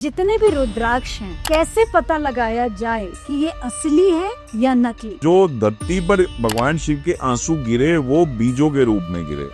जितने भी रुद्राक्ष हैं, कैसे पता लगाया जाए कि ये असली है या नकली? जो धरती पर भगवान शिव के आंसू गिरे वो बीजों के रूप में गिरे।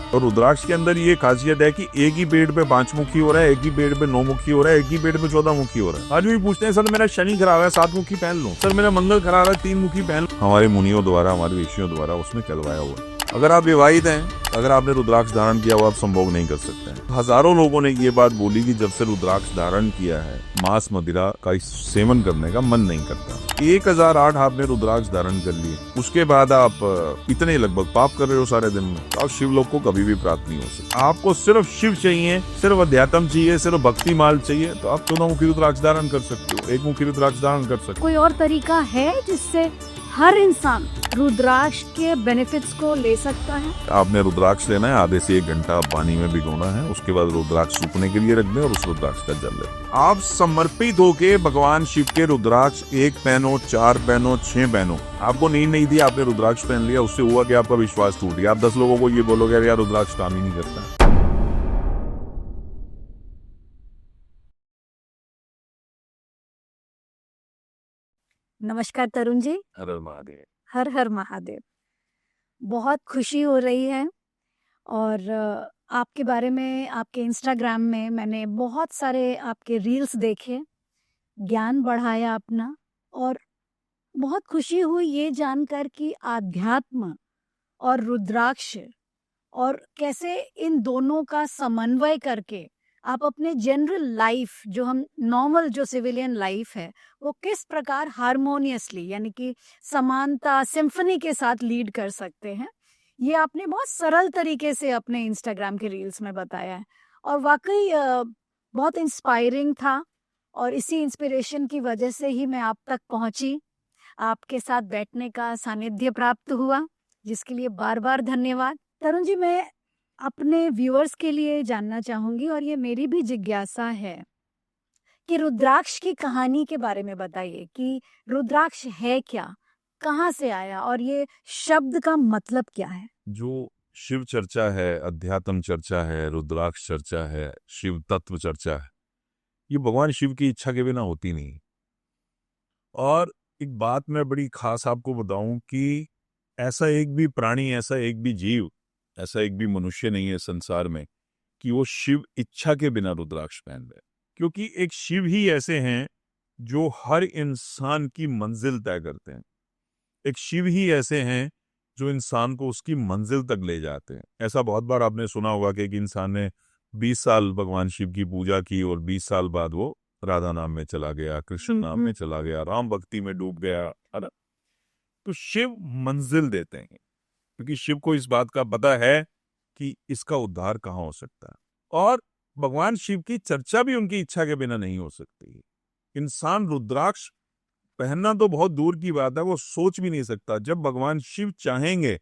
और रुद्राक्ष के अंदर ये खासियत है कि एक ही पेड़ पे 5 मुखी हो रहा है, एक ही पेड़ पे 9 मुखी हो रहा है, एक ही पेड़ पे 14 मुखी हो रहा है। आज भी पूछते हैं सर मेरा शनि खराब है 7 मुखी पहन लो, सर मेरा मंगल खराब है 3 मुखी पहन लो। हमारे मुनियों द्वारा, हमारे ऋषियों द्वारा उसमें कहलवाया हुआ है। अगर आप विवाहित हैं, अगर आपने रुद्राक्ष धारण किया हुआ, आप संभोग नहीं कर सकते हैं। हजारों लोगों ने ये बात बोली कि जब से रुद्राक्ष धारण किया है मांस मदिरा का सेवन करने का मन नहीं करता। 1008 आपने रुद्राक्ष धारण कर लिए, उसके बाद आप इतने लगभग पाप कर रहे हो सारे दिन में, तो आप शिवलोक को कभी भी प्राप्त नहीं हो सकते। आपको सिर्फ शिव चाहिए, सिर्फ अध्यात्म चाहिए, सिर्फ भक्ति माल चाहिए, तो आप 14 मुखी रुद्राक्ष धारण कर सकते हो, 1 मुखी रुद्राक्ष धारण कर सकते हो। कोई और तरीका है जिससे हर इंसान रुद्राक्ष के बेनिफिट्स को ले सकता है? आपने रुद्राक्ष लेना है, आधे से 1 घंटा पानी में भिगोना है, उसके बाद रुद्राक्ष सूखने के लिए रख दें और उस रुद्राक्ष का जल लें। आप समर्पित होके भगवान शिव के रुद्राक्ष 1 पहनो, 4 पहनो, 6 पहनो। आपको नींद नहीं थी, आपने रुद्राक्ष पहन लिया, उससे हुआ कि आपका विश्वास टूट गया। आप 10 लोगों को ये बोलोगे यार रुद्राक्ष काम ही नहीं करता। नमस्कार तरुण जी। हर हर महादेव। हर हर महादेव। बहुत खुशी हो रही है और आपके बारे में, आपके इंस्टाग्राम में मैंने बहुत सारे आपके रील्स देखे, ज्ञान बढ़ाया अपना, और बहुत खुशी हुई ये जानकर कि आध्यात्म और रुद्राक्ष और कैसे इन दोनों का समन्वय करके आप अपने जनरल लाइफ, जो हम नॉर्मल जो सिविलियन लाइफ है, वो किस प्रकार हारमोनियसली यानी कि समानता, सिम्फनी के साथ लीड कर सकते हैं, ये आपने बहुत सरल तरीके से अपने इंस्टाग्राम के रील्स में बताया है। और वाकई बहुत इंस्पायरिंग था, और इसी इंस्पिरेशन की वजह से ही मैं आप तक पहुंची, आपके साथ बैठने का सानिध्य प्राप्त हुआ, जिसके लिए बार बार धन्यवाद। तरुण जी, मैं अपने व्यूअर्स के लिए जानना चाहूंगी, और ये मेरी भी जिज्ञासा है कि रुद्राक्ष की कहानी के बारे में बताइए कि रुद्राक्ष है क्या, कहाँ से आया, और ये शब्द का मतलब क्या है? जो शिव चर्चा है, अध्यात्म चर्चा है, रुद्राक्ष चर्चा है, शिव तत्व चर्चा है, ये भगवान शिव की इच्छा के बिना होती नहीं। और एक बात मैं बड़ी खास आपको बताऊं कि ऐसा एक भी प्राणी, ऐसा एक भी जीव, ऐसा एक भी मनुष्य नहीं है संसार में कि वो शिव इच्छा के बिना रुद्राक्ष पहन ले। क्योंकि एक शिव ही ऐसे हैं जो हर इंसान की मंजिल तय करते हैं। एक शिव ही ऐसे हैं जो इंसान को उसकी मंजिल तक ले जाते हैं। ऐसा बहुत बार आपने सुना होगा कि एक इंसान ने 20 साल भगवान शिव की पूजा की और 20 साल बाद वो राधा नाम में चला गया, कृष्ण नाम में चला गया, राम भक्ति में डूब गया, है ना। तो शिव मंजिल देते हैं, क्योंकि शिव को इस बात का पता है कि इसका उद्धार कहाँ हो सकता है। और भगवान शिव की चर्चा भी उनकी इच्छा के बिना नहीं हो सकती। इंसान रुद्राक्ष पहनना तो बहुत दूर की बात है, वो सोच भी नहीं सकता। जब भगवान शिव चाहेंगे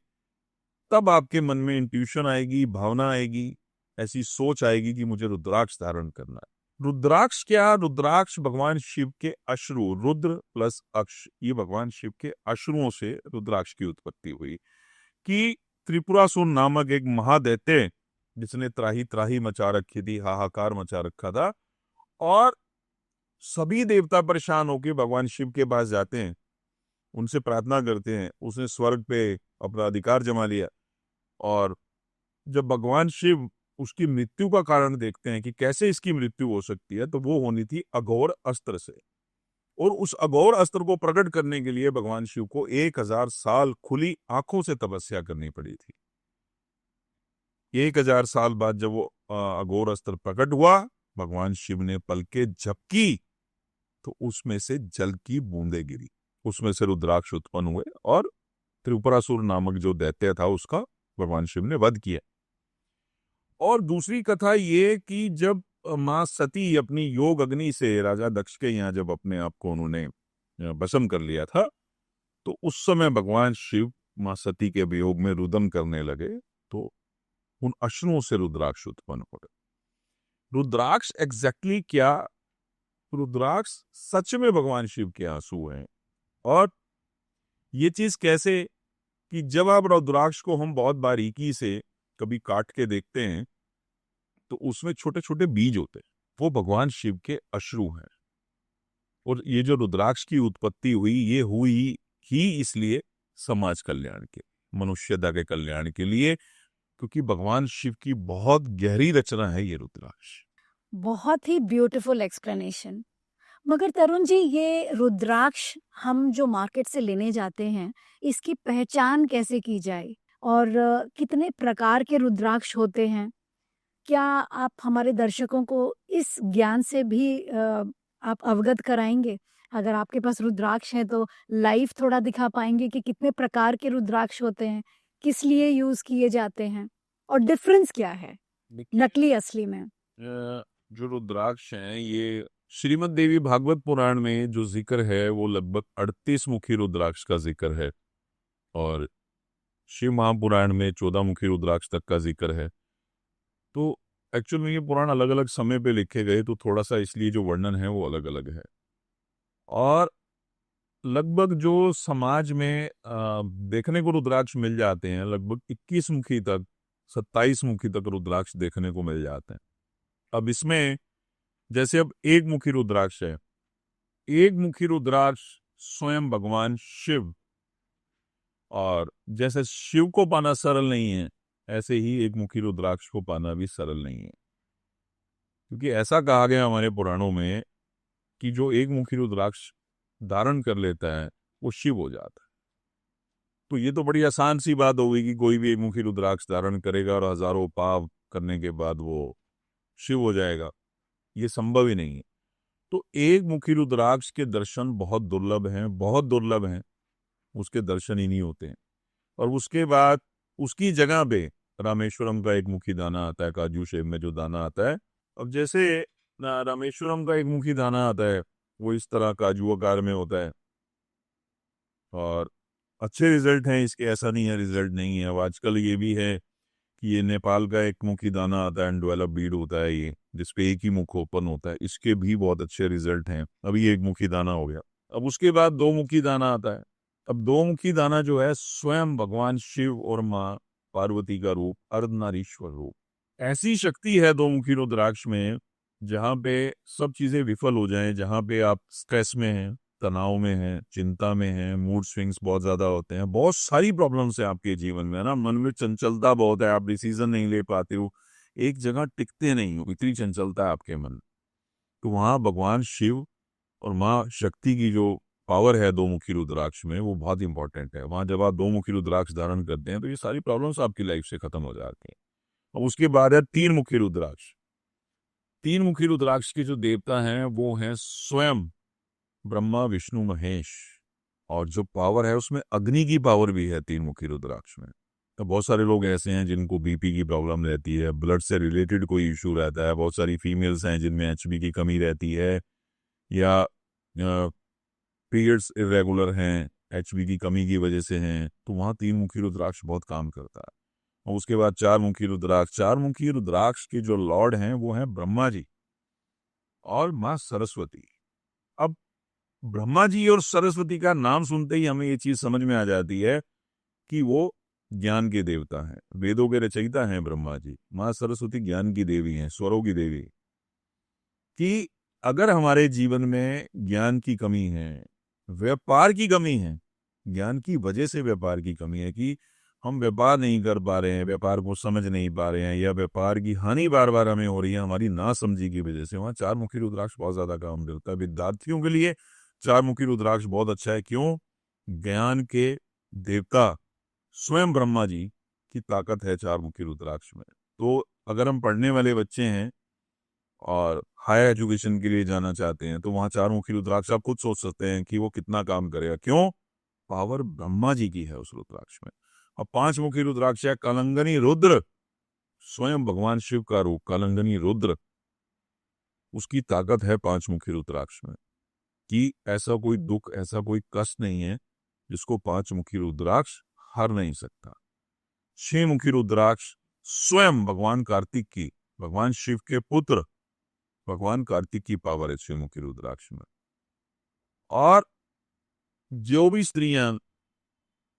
तब आपके मन में इंट्यूशन आएगी, भावना आएगी, ऐसी सोच आएगी कि मुझे रुद्राक्ष धारण करना है। रुद्राक्ष क्या? रुद्राक्ष भगवान शिव के अश्रु, रुद्र प्लस अक्ष, ये भगवान शिव के अश्रुओं से रुद्राक्ष की उत्पत्ति हुई। कि त्रिपुरासुर नामक एक महादैत्य जिसने त्राही त्राही मचा रखी थी, हाहाकार मचा रखा था, और सभी देवता परेशान होकर भगवान शिव के पास जाते हैं, उनसे प्रार्थना करते हैं। उसने स्वर्ग पे अपना अधिकार जमा लिया, और जब भगवान शिव उसकी मृत्यु का कारण देखते हैं कि कैसे इसकी मृत्यु हो सकती है, तो वो होनी थी अघोर अस्त्र से। और उस अघोर अस्त्र को प्रकट करने के लिए भगवान शिव को 1000 साल खुली आंखों से तपस्या करनी पड़ी थी। 1000 साल बाद जब वो अघोर अस्त्र प्रकट हुआ, भगवान शिव ने पलके झपकी तो उसमें से जल की बूंदें गिरी, उसमें से रुद्राक्ष उत्पन्न हुए, और त्रिपुरासुर नामक जो दैत्य था उसका भगवान शिव ने वध किया। और दूसरी कथा ये कि जब मां सती अपनी योग अग्नि से राजा दक्ष के यहाँ जब अपने आप को उन्होंने भस्म कर लिया था, तो उस समय भगवान शिव मां सती के वियोग में रुदन करने लगे, तो उन अश्रुओं से रुद्राक्ष उत्पन्न हो गए। रुद्राक्ष एग्जैक्टली क्या? रुद्राक्ष सच में भगवान शिव के आंसू हैं। और ये चीज कैसे कि जब आप रुद्राक्ष को हम बहुत बारीकी से कभी काट के देखते हैं, तो उसमें छोटे छोटे बीज होते हैं, वो भगवान शिव के अश्रु हैं। और ये जो रुद्राक्ष की उत्पत्ति हुई, ये हुई ही इसलिए समाज कल्याण के, मनुष्यता के कल्याण के लिए, क्योंकि भगवान शिव की बहुत गहरी रचना है ये रुद्राक्ष। बहुत ही ब्यूटीफुल एक्सप्लेनेशन। मगर तरुण जी, ये रुद्राक्ष हम जो मार्केट से लेने जाते हैं, इसकी पहचान कैसे की जाए? और कितने प्रकार के रुद्राक्ष होते हैं? क्या आप हमारे दर्शकों को इस ज्ञान से भी आप अवगत कराएंगे? अगर आपके पास रुद्राक्ष है तो लाइव थोड़ा दिखा पाएंगे कि कितने प्रकार के रुद्राक्ष होते हैं, किस लिए यूज किए जाते हैं और डिफरेंस क्या है नकली असली में? जो रुद्राक्ष हैं, ये श्रीमद् देवी भागवत पुराण में जो जिक्र है वो लगभग 38 मुखी रुद्राक्ष का जिक्र है, और शिव महापुराण में 14 मुखी रुद्राक्ष तक का जिक्र है। तो एक्चुअल में ये पुराण अलग अलग समय पे लिखे गए, तो थोड़ा सा इसलिए जो वर्णन है वो अलग अलग है। और लगभग जो समाज में देखने को रुद्राक्ष मिल जाते हैं, लगभग 21 मुखी तक, 27 मुखी तक रुद्राक्ष देखने को मिल जाते हैं। अब इसमें जैसे अब एक मुखी रुद्राक्ष है, एक मुखी रुद्राक्ष स्वयं भगवान शिव, और जैसे शिव को पाना सरल नहीं है, ऐसे ही एक मुखी रुद्राक्ष को पाना भी सरल नहीं है, क्योंकि ऐसा कहा गया हमारे पुराणों में कि जो एक मुखी रुद्राक्ष धारण कर लेता है वो शिव हो जाता है। तो ये तो बड़ी आसान सी बात होगी कि कोई भी एक मुखी रुद्राक्ष धारण करेगा और हजारों पाप करने के बाद वो शिव हो जाएगा। ये संभव ही नहीं है। तो एक मुखी रुद्राक्ष के दर्शन बहुत दुर्लभ हैं, बहुत दुर्लभ हैं, उसके दर्शन ही नहीं होते हैं। और उसके बाद उसकी जगह पे रामेश्वरम का एक मुखी दाना आता है, काजू शेप में जो दाना आता है। अब जैसे रामेश्वरम का एक मुखी दाना आता है, वो इस तरह काजू आकार में होता है, और अच्छे रिजल्ट हैं इसके, ऐसा नहीं है रिजल्ट नहीं है। अब आजकल ये भी है कि ये नेपाल का एक मुखी दाना आता है, एंडवेलप बीड होता है ये, जिसपे एक ही मुख ओपन होता है, इसके भी बहुत अच्छे रिजल्ट हैं। अभी एक मुखी दाना हो गया। अब उसके बाद दो मुखी दाना आता है। अब दो मुखी दाना जो है स्वयं भगवान शिव और माँ पार्वती का रूप, अर्धनारीश्वर रूप। ऐसी शक्ति है दो मुखी रुद्राक्ष में, जहाँ पे सब चीजें विफल हो जाएं, जहाँ पे आप स्ट्रेस में हैं, तनाव में हैं, चिंता में हैं, मूड स्विंग्स बहुत ज्यादा होते हैं, बहुत सारी प्रॉब्लम्स हैं आपके जीवन में, है ना, मन में चंचलता बहुत है, आप डिसीजन नहीं ले पाते हो, एक जगह टिकते नहीं हो, इतनी चंचलता है आपके मन। तो वहाँ भगवान शिव और माँ शक्ति की जो पावर है दो मुखी रुद्राक्ष में, वो बहुत इंपॉर्टेंट है। वहाँ जब आप दो मुखी रुद्राक्ष धारण करते हैं तो ये सारी प्रॉब्लम्स आपकी लाइफ से खत्म हो जाती हैं। और उसके बाद है तीन मुखी रुद्राक्ष। तीन मुखी रुद्राक्ष के जो देवता हैं वो हैं स्वयं ब्रह्मा विष्णु महेश, और जो पावर है उसमें अग्नि की पावर भी है तीन मुखी रुद्राक्ष में। तो बहुत सारे लोग ऐसे हैं जिनको बीपी की प्रॉब्लम रहती है, ब्लड से रिलेटेड कोई इशू रहता है, बहुत सारी फीमेल्स हैं जिनमें एचबी की कमी रहती है, या पीरियड्स इरेगुलर हैं, एचबी की कमी की वजह से हैं, तो वहाँ तीन मुखी रुद्राक्ष बहुत काम करता है। और उसके बाद चार मुखी रुद्राक्ष। चार मुखी रुद्राक्ष के जो लॉर्ड हैं वो हैं ब्रह्मा जी और माँ सरस्वती। अब ब्रह्मा जी और सरस्वती का नाम सुनते ही हमें ये चीज समझ में आ जाती है कि वो ज्ञान के देवता हैं, वेदों के रचयिता हैं ब्रह्मा जी। माँ सरस्वती ज्ञान की देवी हैं, स्वरों की देवी। कि अगर हमारे जीवन में ज्ञान की कमी है, व्यापार की कमी है, ज्ञान की वजह से व्यापार की कमी है, कि हम व्यापार नहीं कर पा रहे हैं, व्यापार को समझ नहीं पा रहे हैं, या व्यापार की हानि बार बार हमें हो रही है हमारी नासमझी की वजह से, वहाँ चार मुखी रुद्राक्ष बहुत ज्यादा काम करता है। विद्यार्थियों के लिए चार मुखी रुद्राक्ष बहुत अच्छा है। क्यों? ज्ञान के देवता स्वयं ब्रह्मा जी की ताकत है चार मुखी रुद्राक्ष में। तो अगर हम पढ़ने वाले बच्चे हैं और हायर एजुकेशन के लिए जाना चाहते हैं, तो वहाँ चार मुखी रुद्राक्ष आप खुद सोच सकते हैं कि वो कितना काम करेगा। क्यों? पावर ब्रह्मा जी की है उस रुद्राक्ष में। और पांच मुखी रुद्राक्ष है कलंगनी रुद्र, स्वयं भगवान शिव का रूप कलंगनी रुद्र, उसकी ताकत है पांच मुखी रुद्राक्ष में, कि ऐसा कोई दुख, ऐसा कोई कष्ट नहीं है जिसको पांच मुखी रुद्राक्ष हर नहीं सकता। छह मुखी रुद्राक्ष स्वयं भगवान कार्तिक की, भगवान शिव के पुत्र भगवान कार्तिक की पावर है छह मुखी रुद्राक्ष में। और जो भी स्त्रियां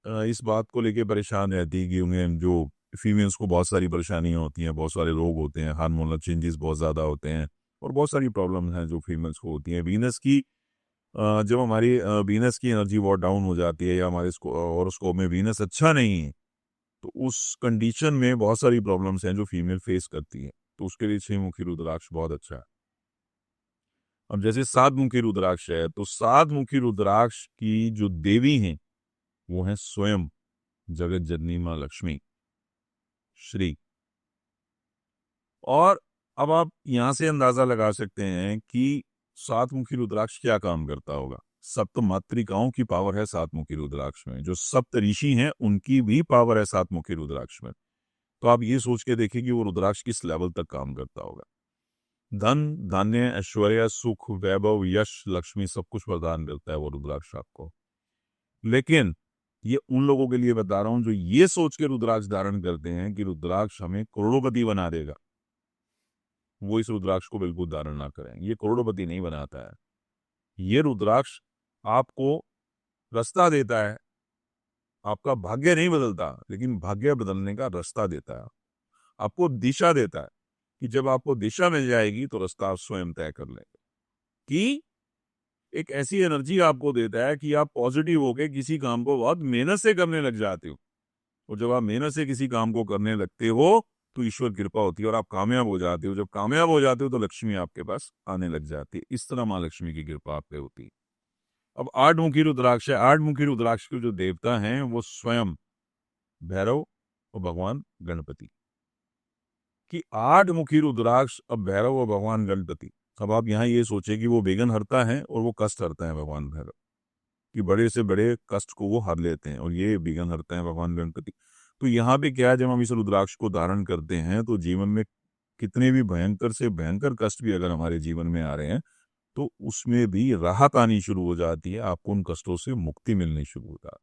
इस बात को लेके परेशान रहती कि उन्हें जो फीमेल्स को बहुत सारी परेशानियां होती हैं, बहुत सारे रोग होते हैं, हार्मोनल चेंजेस बहुत ज़्यादा होते हैं और बहुत सारी प्रॉब्लम्स हैं जो फीमेल्स को होती हैं। वीनस की जब हमारी वीनस की एनर्जी बहुत डाउन हो जाती है या हमारे हॉरोस्कोप में वीनस अच्छा नहीं है, तो उस कंडीशन में बहुत सारी प्रॉब्लम्स हैं जो फीमेल फेस करती है। तो उसके लिए 6 मुखी रुद्राक्ष बहुत अच्छा है। अब जैसे 7 मुखी रुद्राक्ष है, तो 7 मुखी रुद्राक्ष की जो देवी हैं वो है स्वयं जगत जननी माँ लक्ष्मी श्री। और अब आप यहां से अंदाजा लगा सकते हैं कि 7 मुखी रुद्राक्ष क्या काम करता होगा। सप्त मातृकाओं की पावर है 7 मुखी रुद्राक्ष में, जो सप्त ऋषि हैं उनकी भी पावर है 7 मुखी रुद्राक्ष में। तो आप ये सोच के देखिए कि वो रुद्राक्ष किस लेवल तक काम करता होगा। धन, धान्य, ऐश्वर्य, सुख, वैभव, यश, लक्ष्मी सब कुछ प्रदान करता है वो रुद्राक्ष आपको। लेकिन ये उन लोगों के लिए बता रहा हूं जो ये सोच के रुद्राक्ष धारण करते हैं कि रुद्राक्ष हमें करोड़पति बना देगा, वो इस रुद्राक्ष को बिल्कुल धारण ना करें। ये करोड़पति नहीं बनाता है। ये रुद्राक्ष आपको रास्ता देता है, आपका भाग्य नहीं बदलता, लेकिन भाग्य बदलने का रास्ता देता है, आपको दिशा देता है कि जब आपको दिशा मिल जाएगी तो रास्ता आप स्वयं तय कर लेंगे। कि एक ऐसी एनर्जी आपको देता है कि आप पॉजिटिव होकर किसी काम को बहुत मेहनत से करने लग जाते हो, और जब आप मेहनत से किसी काम को करने लगते हो तो ईश्वर कृपा होती है और आप कामयाब हो जाते हो। जब कामयाब हो जाते हो तो लक्ष्मी आपके पास आने लग जाती है। इस तरह माँ लक्ष्मी की कृपा आप पे होती है। अब 8 मुखी रुद्राक्ष है। 8 मुखी रुद्राक्ष के जो देवता हैं वो स्वयं भैरव और भगवान गणपति। कि 8 मुखी रुद्राक्ष अब भैरव और भगवान गणपति। अब आप यहाँ ये सोचे कि वो विघ्न हरता है और वो कष्ट हरता है भगवान भैरव, कि बड़े से बड़े कष्ट को वो हर लेते हैं, और ये विघ्न हरता है भगवान गणपति। तो यहाँ पे क्या है, जब हम इस रुद्राक्ष को धारण करते हैं तो जीवन में कितने भी भयंकर से भयंकर कष्ट भी अगर हमारे जीवन में आ रहे हैं तो उसमें भी राहत आनी शुरू हो जाती है, आपको उन कष्टों से मुक्ति मिलनी शुरू हो जाती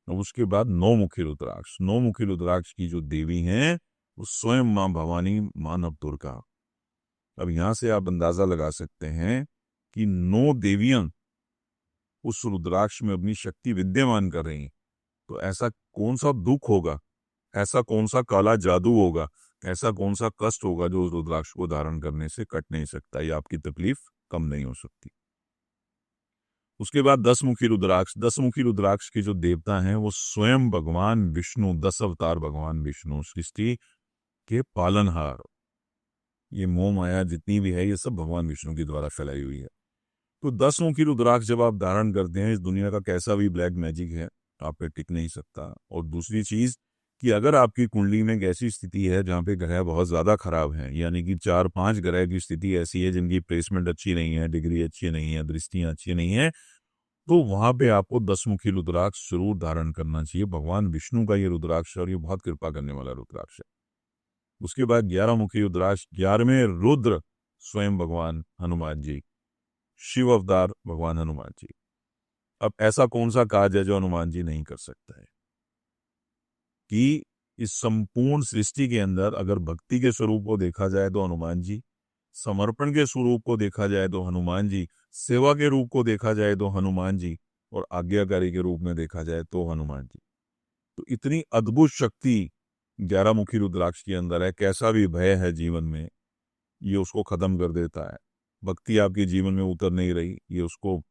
है। और उसके बाद 9 मुखी रुद्राक्ष। 9 मुखी रुद्राक्ष की जो देवी हैं वो स्वयं माँ भवानी, माँ नवदुर्गा। अब यहां से आप अंदाजा लगा सकते हैं कि 9 देवियां उस रुद्राक्ष में अपनी शक्ति विद्यमान कर रही हैं। तो ऐसा कौन सा दुख होगा, ऐसा कौन सा काला जादू होगा, ऐसा कौन सा कष्ट होगा जो उस रुद्राक्ष को धारण करने से कट नहीं सकता, या आपकी तकलीफ कम नहीं हो सकती। उसके बाद 10 मुखी रुद्राक्ष। 10 मुखी रुद्राक्ष के जो देवता हैं वो स्वयं भगवान विष्णु, 10 अवतार भगवान विष्णु, सृष्टि के पालनहार। ये मोह माया जितनी भी है ये सब भगवान विष्णु के द्वारा फैलाई हुई है। तो 10 मुखी रुद्राक्ष जब आप धारण करते हैं, इस दुनिया का कैसा भी ब्लैक मैजिक है आप पे टिक नहीं सकता। और दूसरी चीज कि अगर आपकी कुंडली में एक ऐसी स्थिति है जहाँ पे ग्रह बहुत ज्यादा खराब हैं, यानी कि 4-5 ग्रह की स्थिति ऐसी है जिनकी प्लेसमेंट अच्छी नहीं है, डिग्री अच्छी नहीं है, दृष्टियां अच्छी नहीं है, तो वहां पे आपको 10 मुखी रुद्राक्ष जरूर धारण करना चाहिए। भगवान विष्णु का ये रुद्राक्ष है और ये बहुत कृपा करने वाला रुद्राक्ष है। उसके बाद 11 मुखी रुद्राक्ष। 11वें रुद्र स्वयं भगवान हनुमान जी, शिव अवतार भगवान हनुमान जी। अब ऐसा कौन सा कार्य है जो हनुमान जी नहीं कर सकता है? कि इस संपूर्ण सृष्टि के अंदर अगर भक्ति के स्वरूप को देखा जाए तो हनुमान जी, समर्पण के स्वरूप को देखा जाए तो हनुमान जी, सेवा के रूप को देखा जाए तो हनुमान जी, और आज्ञाकारी के रूप में देखा जाए तो हनुमान जी। तो इतनी अद्भुत शक्ति 11 मुखी रुद्राक्ष के अंदर है। कैसा भी भय है जीवन में ये उसको खत्म कर देता है। भक्ति आपके जीवन में उतर नहीं रही, ये उसको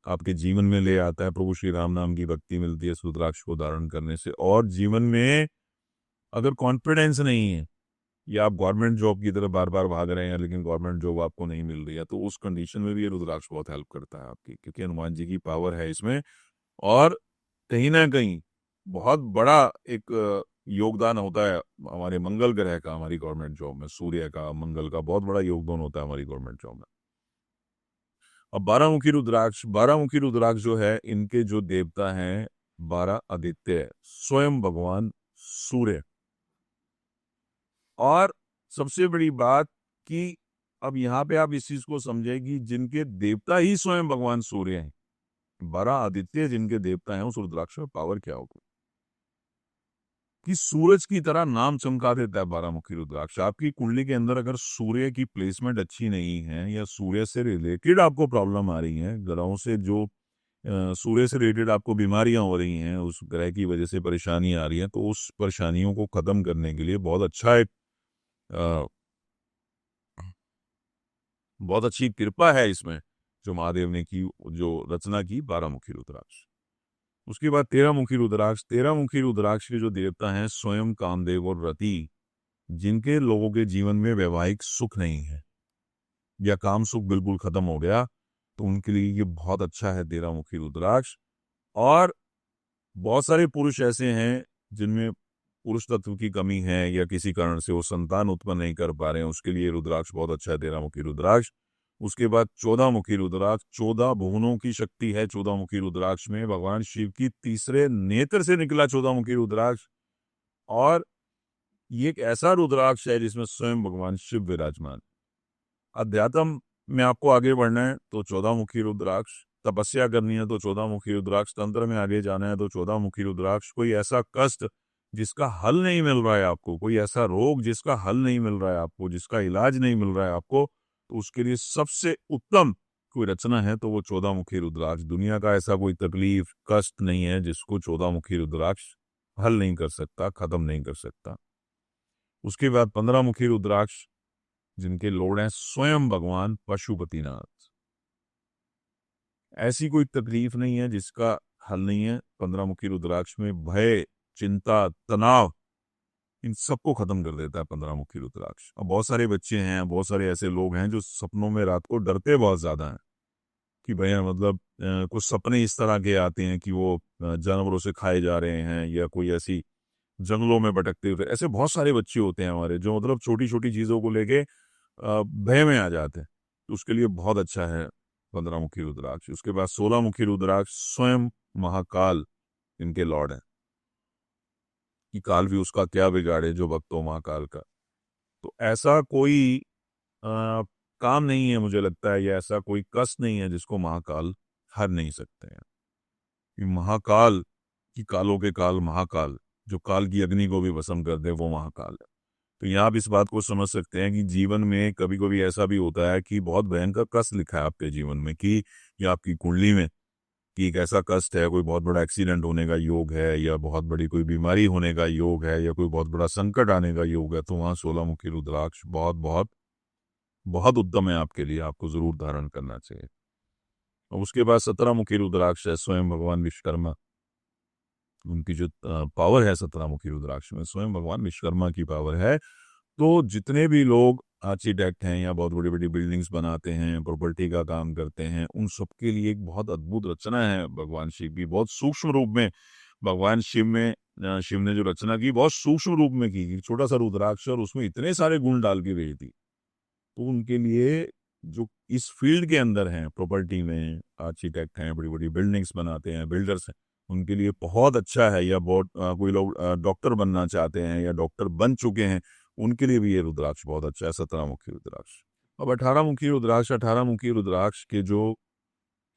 आपके जीवन में ले आता है। प्रभु श्री राम नाम की भक्ति मिलती है इस रुद्राक्ष को धारण करने से। और जीवन में अगर कॉन्फिडेंस नहीं है या आप गवर्नमेंट जॉब की तरफ बार बार भाग रहे हैं लेकिन गवर्नमेंट जॉब आपको नहीं मिल रही है, तो उस कंडीशन में भी ये रुद्राक्ष बहुत हेल्प करता है आपकी, क्योंकि हनुमान जी की पावर है इसमें। और कहीं ना कहीं बहुत बड़ा एक योगदान होता है हमारे मंगल ग्रह का हमारी गवर्नमेंट जॉब में। सूर्य का, मंगल का बहुत बड़ा योगदान होता है हमारी गवर्नमेंट जॉब में। अब 12 मुखी रुद्राक्ष। 12 मुखी रुद्राक्ष जो है इनके जो देवता हैं 12 आदित्य, स्वयं भगवान सूर्य। और सबसे बड़ी बात कि अब यहाँ पे आप इस चीज को समझे कि जिनके देवता ही स्वयं भगवान सूर्य हैं, 12 आदित्य जिनके देवता हैं, उस रुद्राक्ष में पावर क्या होगी कि सूरज की तरह नाम चमका देता है 12 मुखी रुद्राक्ष। आपकी कुंडली के अंदर अगर सूर्य की प्लेसमेंट अच्छी नहीं है या सूर्य से रिलेटेड आपको प्रॉब्लम आ रही है, ग्रहों से जो सूर्य से रिलेटेड आपको बीमारियां हो रही हैं, उस ग्रह की वजह से परेशानी आ रही है, तो उस परेशानियों को खत्म करने के लिए अ, बहुत अच्छी कृपा है इसमें जो महादेव ने की, जो रचना की 12 मुखी रुद्राक्ष। उसके बाद 13 मुखी रुद्राक्ष। 13 मुखी रुद्राक्ष के जो देवता हैं स्वयं कामदेव और रति, जिनके लोगों के जीवन में वैवाहिक सुख नहीं है या काम सुख बिल्कुल खत्म हो गया, तो उनके लिए ये बहुत अच्छा है 13 मुखी रुद्राक्ष। और बहुत सारे पुरुष ऐसे हैं जिनमें पुरुष तत्व की कमी है या किसी कारण से वो संतान उत्पन्न नहीं कर पा रहे हैं, उसके लिए रुद्राक्ष बहुत अच्छा है 13 मुखी रुद्राक्ष। उसके बाद 14 मुखी रुद्राक्ष। 14 भुवनों की शक्ति है 14 मुखी रुद्राक्ष में, भगवान शिव की तीसरे नेत्र से निकला 14 मुखी रुद्राक्ष। और ये एक ऐसा रुद्राक्ष है जिसमें स्वयं भगवान शिव विराजमान। अध्यात्म में आपको आगे बढ़ना है तो 14 मुखी रुद्राक्ष, तपस्या करनी है तो 14 मुखी रुद्राक्ष, तंत्र में आगे जाना है तो 14 मुखी रुद्राक्ष। कोई ऐसा कष्ट जिसका हल नहीं मिल रहा है आपको, कोई ऐसा रोग जिसका हल नहीं मिल रहा है आपको, जिसका इलाज नहीं मिल रहा है आपको, तो उसके लिए सबसे उत्तम कोई रचना है तो वो 14 मुखी रुद्राक्ष। दुनिया का ऐसा कोई तकलीफ कष्ट नहीं है जिसको 14 मुखी रुद्राक्ष हल नहीं कर सकता, खत्म नहीं कर सकता। उसके बाद 15 मुखी रुद्राक्ष, जिनके लॉर्ड हैं स्वयं भगवान पशुपतिनाथ। ऐसी कोई तकलीफ नहीं है जिसका हल नहीं है 15 मुखी रुद्राक्ष में। भय, चिंता, तनाव, इन सबको खत्म कर देता है 15 मुखी रुद्राक्ष। और बहुत सारे बच्चे हैं, बहुत सारे ऐसे लोग हैं जो सपनों में रात को डरते बहुत ज्यादा हैं कि भैया मतलब कुछ सपने इस तरह के आते हैं कि वो जानवरों से खाए जा रहे हैं या कोई ऐसी जंगलों में भटकते हुए, ऐसे बहुत सारे बच्चे होते हैं हमारे जो मतलब छोटी छोटी चीजों को लेके भय में आ जाते हैं। तो उसके लिए बहुत अच्छा है 15 मुखी रुद्राक्ष। उसके बाद 16 मुखी रुद्राक्ष, स्वयं महाकाल इनके लॉर्ड हैं कि काल भी उसका क्या बिगाड़े जो भक्त हो महाकाल का। तो ऐसा कोई काम नहीं है मुझे लगता है, या ऐसा कोई कष्ट नहीं है जिसको महाकाल हर नहीं सकते हैं। कि महाकाल की कालों के काल महाकाल, जो काल की अग्नि को भी भस्म कर दे, वो महाकाल है। तो यहाँ आप इस बात को समझ सकते हैं कि जीवन में कभी कभी ऐसा भी होता है कि बहुत भयंकर कष्ट लिखा है आपके जीवन में, कि या आपकी कुंडली में कि एक ऐसा कष्ट है, कोई बहुत बड़ा एक्सीडेंट होने का योग है, या बहुत बड़ी कोई बीमारी होने का योग है, या कोई बहुत बड़ा संकट आने का योग है, तो वहाँ 16 मुखी रुद्राक्ष बहुत बहुत बहुत उत्तम है आपके लिए, आपको जरूर धारण करना चाहिए। और उसके बाद 17 मुखी रुद्राक्ष है स्वयं भगवान विश्वकर्मा। उनकी जो पावर है 17 मुखी रुद्राक्ष में, स्वयं भगवान विश्वकर्मा की पावर है। तो जितने भी लोग आर्किटेक्ट हैं या बहुत बड़ी बड़ी बिल्डिंग्स बनाते हैं, प्रॉपर्टी का काम करते हैं, उन सबके लिए एक बहुत अद्भुत रचना है भगवान शिव की। बहुत सूक्ष्म रूप में भगवान शिव ने जो रचना की, बहुत सूक्ष्म रूप में की, एक छोटा सा रुद्राक्ष और उसमें इतने सारे गुण डाल के भेज दी। तो उनके लिए जो इस फील्ड के अंदर हैं, प्रॉपर्टी में आर्किटेक्ट हैं, बड़ी बड़ी बिल्डिंग्स बनाते हैं, बिल्डर्स हैं, उनके लिए बहुत अच्छा है। या बहुत कोई लोग डॉक्टर बनना चाहते हैं या डॉक्टर बन चुके हैं, उनके लिए भी ये रुद्राक्ष बहुत अच्छा है 17 मुखी रुद्राक्ष। अब 18 मुखी रुद्राक्ष। 18 मुखी रुद्राक्ष के जो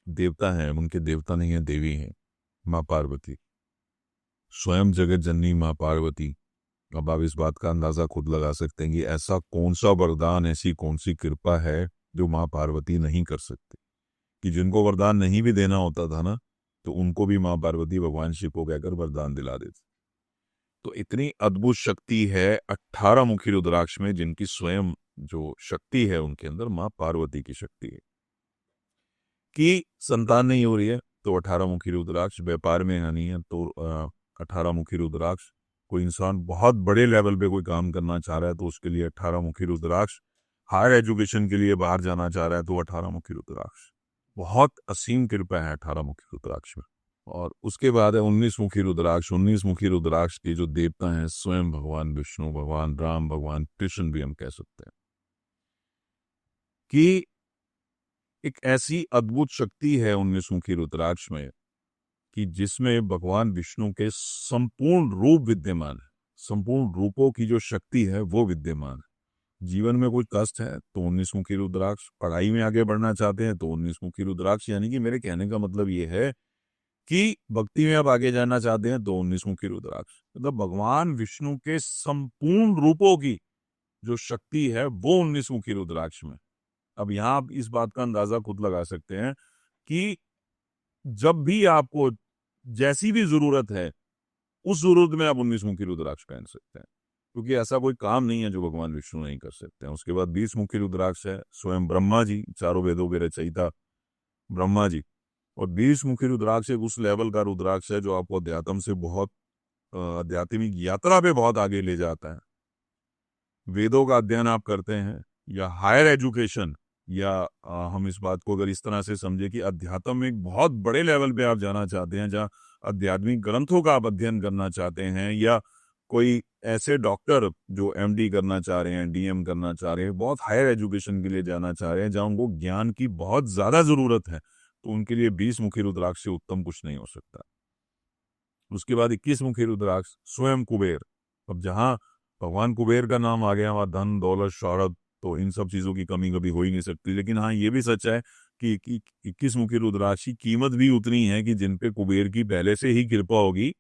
देवता हैं, उनके देवता नहीं है, देवी हैं, माँ पार्वती, स्वयं जगत जननी माँ पार्वती। अब आप इस बात का अंदाजा खुद लगा सकते हैं कि ऐसा कौन सा वरदान, ऐसी कौन सी कृपा है जो माँ पार्वती नहीं कर सकती, कि जिनको वरदान नहीं भी देना होता था ना, तो उनको भी माँ पार्वती भगवान शिव को कहकर वरदान दिला देती। तो इतनी अद्भुत शक्ति है 18 मुखी रुद्राक्ष में, जिनकी स्वयं जो शक्ति है उनके अंदर माँ पार्वती की शक्ति है। कि संतान नहीं हो रही है तो 18 मुखी रुद्राक्ष, व्यापार में हानि है तो 18 मुखी रुद्राक्ष, कोई इंसान बहुत बड़े लेवल पे कोई काम करना चाह रहा है तो उसके लिए 18 मुखी रुद्राक्ष, हायर एजुकेशन के लिए बाहर जाना चाह रहा है तो 18 मुखी रुद्राक्ष। बहुत असीम कृपा है 18 मुखी रुद्राक्ष में। और उसके बाद है 19 मुखी रुद्राक्ष। 19 मुखी रुद्राक्ष के जो देवता हैं स्वयं भगवान विष्णु, भगवान राम, भगवान कृष्ण भी हम कह सकते हैं। कि एक ऐसी अद्भुत शक्ति है 19 मुखी रुद्राक्ष में कि जिसमें भगवान विष्णु के संपूर्ण रूप विद्यमान है, संपूर्ण रूपों की जो शक्ति है वो विद्यमान है। जीवन में कोई कष्ट है तो 19 मुखी रुद्राक्ष, पढ़ाई में आगे बढ़ना चाहते हैं तो 19 मुखी रुद्राक्ष। यानी कि मेरे कहने का मतलब ये है कि भक्ति में आप आगे जाना चाहते हैं तो 19 मुखी रुद्राक्ष। मतलब भगवान विष्णु के संपूर्ण रूपों की जो शक्ति है वो 19 मुखी रुद्राक्ष में। अब यहाँ आप इस बात का अंदाजा खुद लगा सकते हैं कि जब भी आपको जैसी भी जरूरत है, उस जरूरत में आप 19 मुखी रुद्राक्ष पहन सकते हैं, क्योंकि ऐसा कोई काम नहीं है जो भगवान विष्णु नहीं कर सकते हैं। उसके बाद 20 मुखी रुद्राक्ष है स्वयं ब्रह्मा जी, चारों वेदों के रचयिता ब्रह्मा जी। और 20 मुखी रुद्राक्ष एक उस लेवल का रुद्राक्ष है जो आपको अध्यात्म से बहुत आध्यात्मिक यात्रा पे बहुत आगे ले जाता है। वेदों का अध्ययन आप करते हैं या हायर एजुकेशन, या हम इस बात को अगर इस तरह से समझे कि अध्यात्म में एक बहुत बड़े लेवल पे आप जाना चाहते हैं, जहाँ आध्यात्मिक ग्रंथों का आप अध्ययन करना चाहते हैं, या कोई ऐसे डॉक्टर जो एमडी करना चाह रहे हैं, डीएम करना चाह रहे हैं, बहुत हायर एजुकेशन के लिए जाना चाह रहे हैं, जहाँ उनको ज्ञान की बहुत ज्यादा जरूरत है, तो उनके लिए 20 मुखी रुद्राक्ष से उत्तम कुछ नहीं हो सकता। उसके बाद 21 मुखी रुद्राक्ष स्वयं कुबेर। अब जहां भगवान कुबेर का नाम आ गया, वहां धन दौलत शौहरत, तो इन सब चीजों की कमी कभी हो ही नहीं सकती। लेकिन हाँ, ये भी सच है कि 21 मुखी रुद्राक्ष की कीमत भी उतनी है कि जिन पे कुबेर की पहले से ही कृपा होगी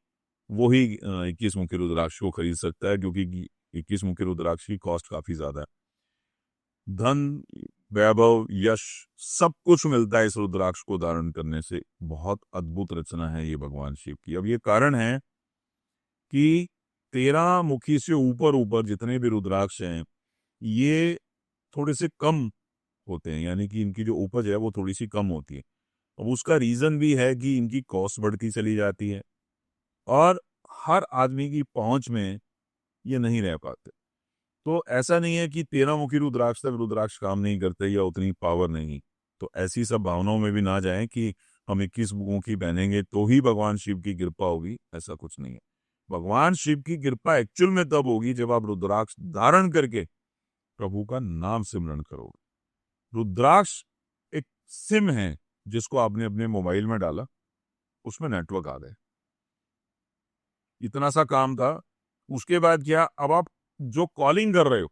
वो ही 21 मुखी रुद्राक्ष को खरीद सकता है, क्योंकि 21 मुखी रुद्राक्ष की कॉस्ट काफी ज्यादा है। धन, वैभव, यश सब कुछ मिलता है इस रुद्राक्ष को धारण करने से। बहुत अद्भुत रचना है ये भगवान शिव की। अब ये कारण है कि 13 मुखी से ऊपर ऊपर जितने भी रुद्राक्ष हैं, ये थोड़े से कम होते हैं, यानी कि इनकी जो उपज है वो थोड़ी सी कम होती है। अब उसका रीजन भी है कि इनकी कॉस्ट बढ़ती चली जाती है और हर आदमी की पहुंच में ये नहीं रह पाते। तो ऐसा नहीं है कि 13 मुखी रुद्राक्ष तक रुद्राक्ष काम नहीं करते या उतनी पावर नहीं, तो ऐसी सब भावनाओं में भी ना जाएं कि हम 21 मुखी पहनेंगे तो ही भगवान शिव की कृपा होगी। ऐसा कुछ नहीं है। भगवान शिव की कृपा एक्चुअल में तब होगी जब आप रुद्राक्ष धारण करके प्रभु का नाम सिमरण करोगे। रुद्राक्ष एक सिम है जिसको आपने अपने मोबाइल में डाला, उसमें नेटवर्क आ गए, इतना सा काम था। उसके बाद क्या, अब आप जो कॉलिंग कर रहे हो,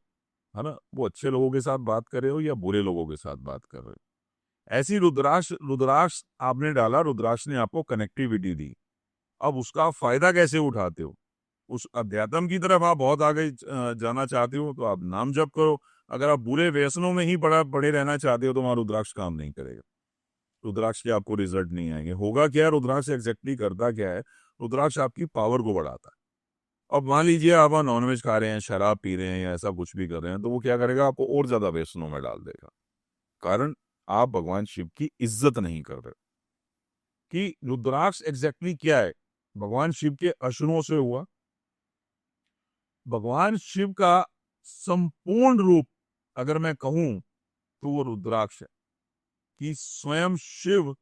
है ना, वो अच्छे लोगों के साथ बात कर रहे हो या बुरे लोगों के साथ बात कर रहे हो। ऐसी रुद्राक्ष आपने डाला, रुद्राक्ष ने आपको कनेक्टिविटी दी। अब उसका फायदा कैसे उठाते हो? उस अध्यात्म की तरफ आप बहुत आगे जाना चाहते हो तो आप नाम जप करो। अगर आप बुरे व्यसनों में ही पड़े रहना चाहते हो तो वहां रुद्राक्ष काम नहीं करेगा। रुद्राक्ष के आपको रिजल्ट नहीं आएंगे। होगा क्या, रुद्राक्ष एग्जैक्टली करता क्या है? रुद्राक्ष आपकी पावर को बढ़ाता है। अब मान लीजिए आप नॉनवेज खा रहे हैं, शराब पी रहे हैं या ऐसा कुछ भी कर रहे हैं, तो वो क्या करेगा, आपको और ज्यादा व्यसनों में डाल देगा। कारण आप भगवान शिव की इज्जत नहीं कर रहे। कि रुद्राक्ष एग्जैक्टली क्या है? भगवान शिव के अश्रुओं से हुआ। भगवान शिव का संपूर्ण रूप अगर मैं कहूं तो वो रुद्राक्ष है, कि स्वयं शिव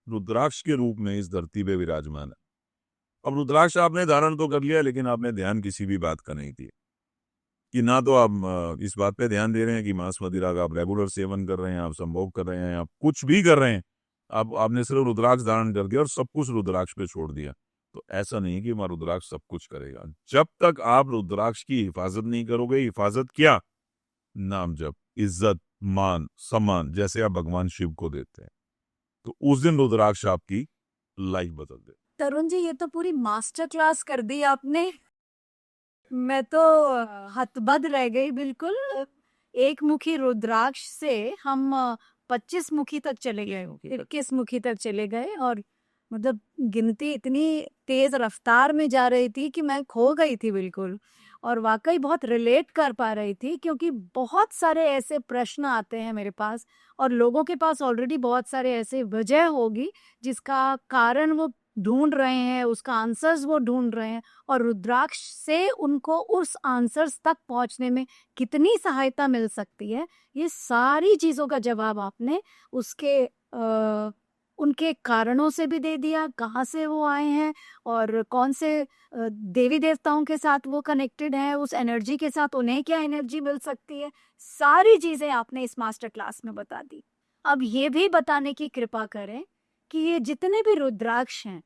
रुद्राक्ष के रूप में इस धरती पे विराजमान है। अब रुद्राक्ष आपने धारण तो कर लिया, लेकिन आपने ध्यान किसी भी बात का नहीं दिया। कि ना तो आप इस बात पे ध्यान दे रहे हैं कि मांस मदिरा का आप रेगुलर सेवन कर रहे हैं, आप संभोग कर रहे हैं, आप कुछ भी कर रहे हैं, आपने सिर्फ रुद्राक्ष धारण कर दिया और सब कुछ रुद्राक्ष पे छोड़ दिया। तो ऐसा नहीं है कि हमारा रुद्राक्ष सब कुछ करेगा। जब तक आप रुद्राक्ष की हिफाजत नहीं करोगे, हिफाजत क्या, नाम जप, इज्जत, मान, सम्मान, जैसे आप भगवान शिव को देते हैं, तो उस दिन रुद्राक्ष आपकी लाइफ बदल दे। तरुण जी, ये तो पूरी मास्टर क्लास कर दी आपने। मैं तो हतबद रह गई बिल्कुल। एक मुखी रुद्राक्ष से हम 25 मुखी तक चले गए, 21 मुखी तक चले गए, और मतलब गिनती इतनी तेज रफ्तार में जा रही थी कि मैं खो गई थी बिल्कुल। और वाकई बहुत रिलेट कर पा रही थी, क्योंकि बहुत सारे ऐसे प्रश्न आते हैं मेरे पास, और लोगों के पास ऑलरेडी बहुत सारे ऐसे वजह होगी जिसका कारण वो ढूंढ रहे हैं, उसका आंसर्स वो ढूंढ रहे हैं, और रुद्राक्ष से उनको उस आंसर्स तक पहुंचने में कितनी सहायता मिल सकती है, ये सारी चीज़ों का जवाब आपने उसके उनके कारणों से भी दे दिया, कहाँ से वो आए हैं और कौन से देवी देवताओं के साथ वो कनेक्टेड है, उस एनर्जी के साथ उन्हें क्या एनर्जी मिल सकती है, सारी चीज़ें आपने इस मास्टर क्लास में बता दी। अब ये भी बताने की कृपा करें कि ये जितने भी रुद्राक्ष हैं,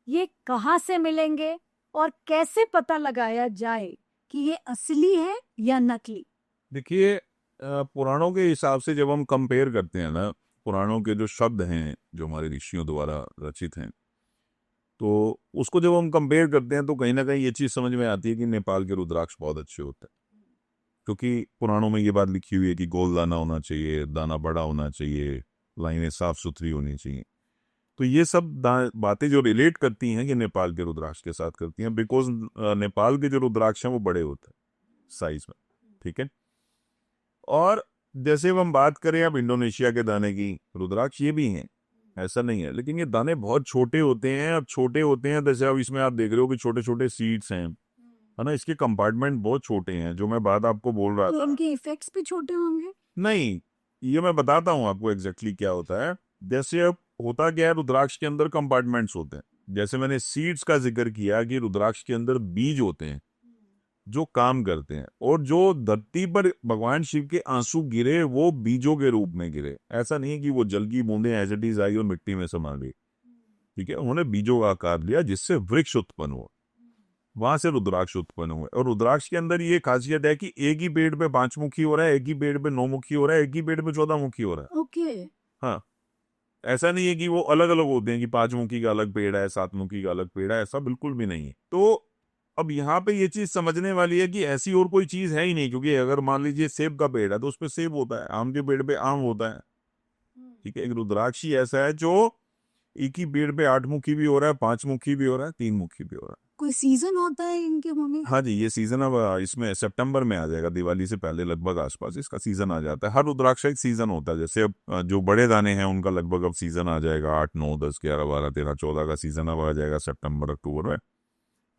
ये कहाँ से मिलेंगे और कैसे पता लगाया जाए कि ये असली है या नकली? देखिए, पुराणों के हिसाब से जब हम कंपेयर करते हैं ना, पुराणों के जो शब्द हैं जो हमारे ऋषियों द्वारा रचित हैं, तो उसको जब हम कंपेयर करते हैं तो कहीं ना कहीं ये चीज़ समझ में आती है कि नेपाल के रुद्राक्ष बहुत अच्छे होते हैं। क्योंकि पुराणों में ये बात लिखी हुई है कि गोल दाना होना चाहिए, दाना बड़ा होना चाहिए, लाइनें साफ सुथरी होनी चाहिए। तो ये सब बातें जो रिलेट करती हैं कि नेपाल के रुद्राक्ष के साथ करती हैं, बिकॉज नेपाल के जो रुद्राक्ष हैं वो बड़े होते हैं साइज में, ठीक है। और जैसे अब हम बात करें अब इंडोनेशिया के दाने की, रुद्राक्ष ये भी हैं, ऐसा नहीं है, लेकिन ये दाने बहुत छोटे होते हैं। अब छोटे होते हैं जैसे अब इसमें आप देख रहे हो कि छोटे छोटे सीड्स हैं, है ना, इसके कंपार्टमेंट बहुत छोटे हैं, जो मैं बात आपको बोल रहा तो था। उनके इफेक्ट्स भी छोटे होंगे? नहीं, ये मैं बताता हूँ आपको एग्जैक्टली क्या होता है। जैसे अब होता क्या है, रुद्राक्ष के अंदर कंपार्टमेंट्स होते हैं। जैसे मैंने सीड्स का जिक्र किया कि रुद्राक्ष के अंदर बीज होते हैं जो काम करते हैं, और जो धरती पर भगवान शिव के आंसू गिरे वो बीजों के रूप में गिरे। ऐसा नहीं कि वो जल की बूंदें एज इट इज आई और मिट्टी में समा गई, ठीक है। उन्होंने बीजों का आकार लिया जिससे वृक्ष उत्पन्न हुआ, वहां से रुद्राक्ष उत्पन्न हुए। और रुद्राक्ष के अंदर ये खासियत है कि एक ही पेड़ पे 5 मुखी हो रहा है, एक ही पेड़ पे 9 मुखी हो रहा है, एक ही पेड़ पे 14 मुखी हो रहा है। ओके। हाँ, ऐसा नहीं है कि वो अलग अलग होते हैं कि 5 मुखी का अलग पेड़ है, 7 मुखी का अलग पेड़ है, ऐसा बिल्कुल भी नहीं है। तो अब यहाँ पे ये चीज समझने वाली है कि ऐसी और कोई चीज है ही नहीं, क्योंकि अगर मान लीजिए सेब का पेड़ है तो उस पे सेब होता है, आम के पेड़ पे आम होता है, ठीक है। एक रुद्राक्ष ही ऐसा है जो एक ही पेड़ पे 8 मुखी भी हो रहा है, 5 मुखी भी हो रहा है, 3 मुखी भी हो रहा है। कोई सीजन होता है इनके होने? हाँ जी, ये सीजन अब इसमें सितंबर में आ जाएगा, दिवाली से पहले लगभग आसपास इसका सीजन आ जाता है। हर रुद्राक्ष का एक सीजन होता है। जैसे अब जो बड़े दाने हैं उनका लगभग अब सीजन आ जाएगा, 8 9 10 11 12 13 14 का सीजन अब आ जाएगा सितंबर अक्टूबर में।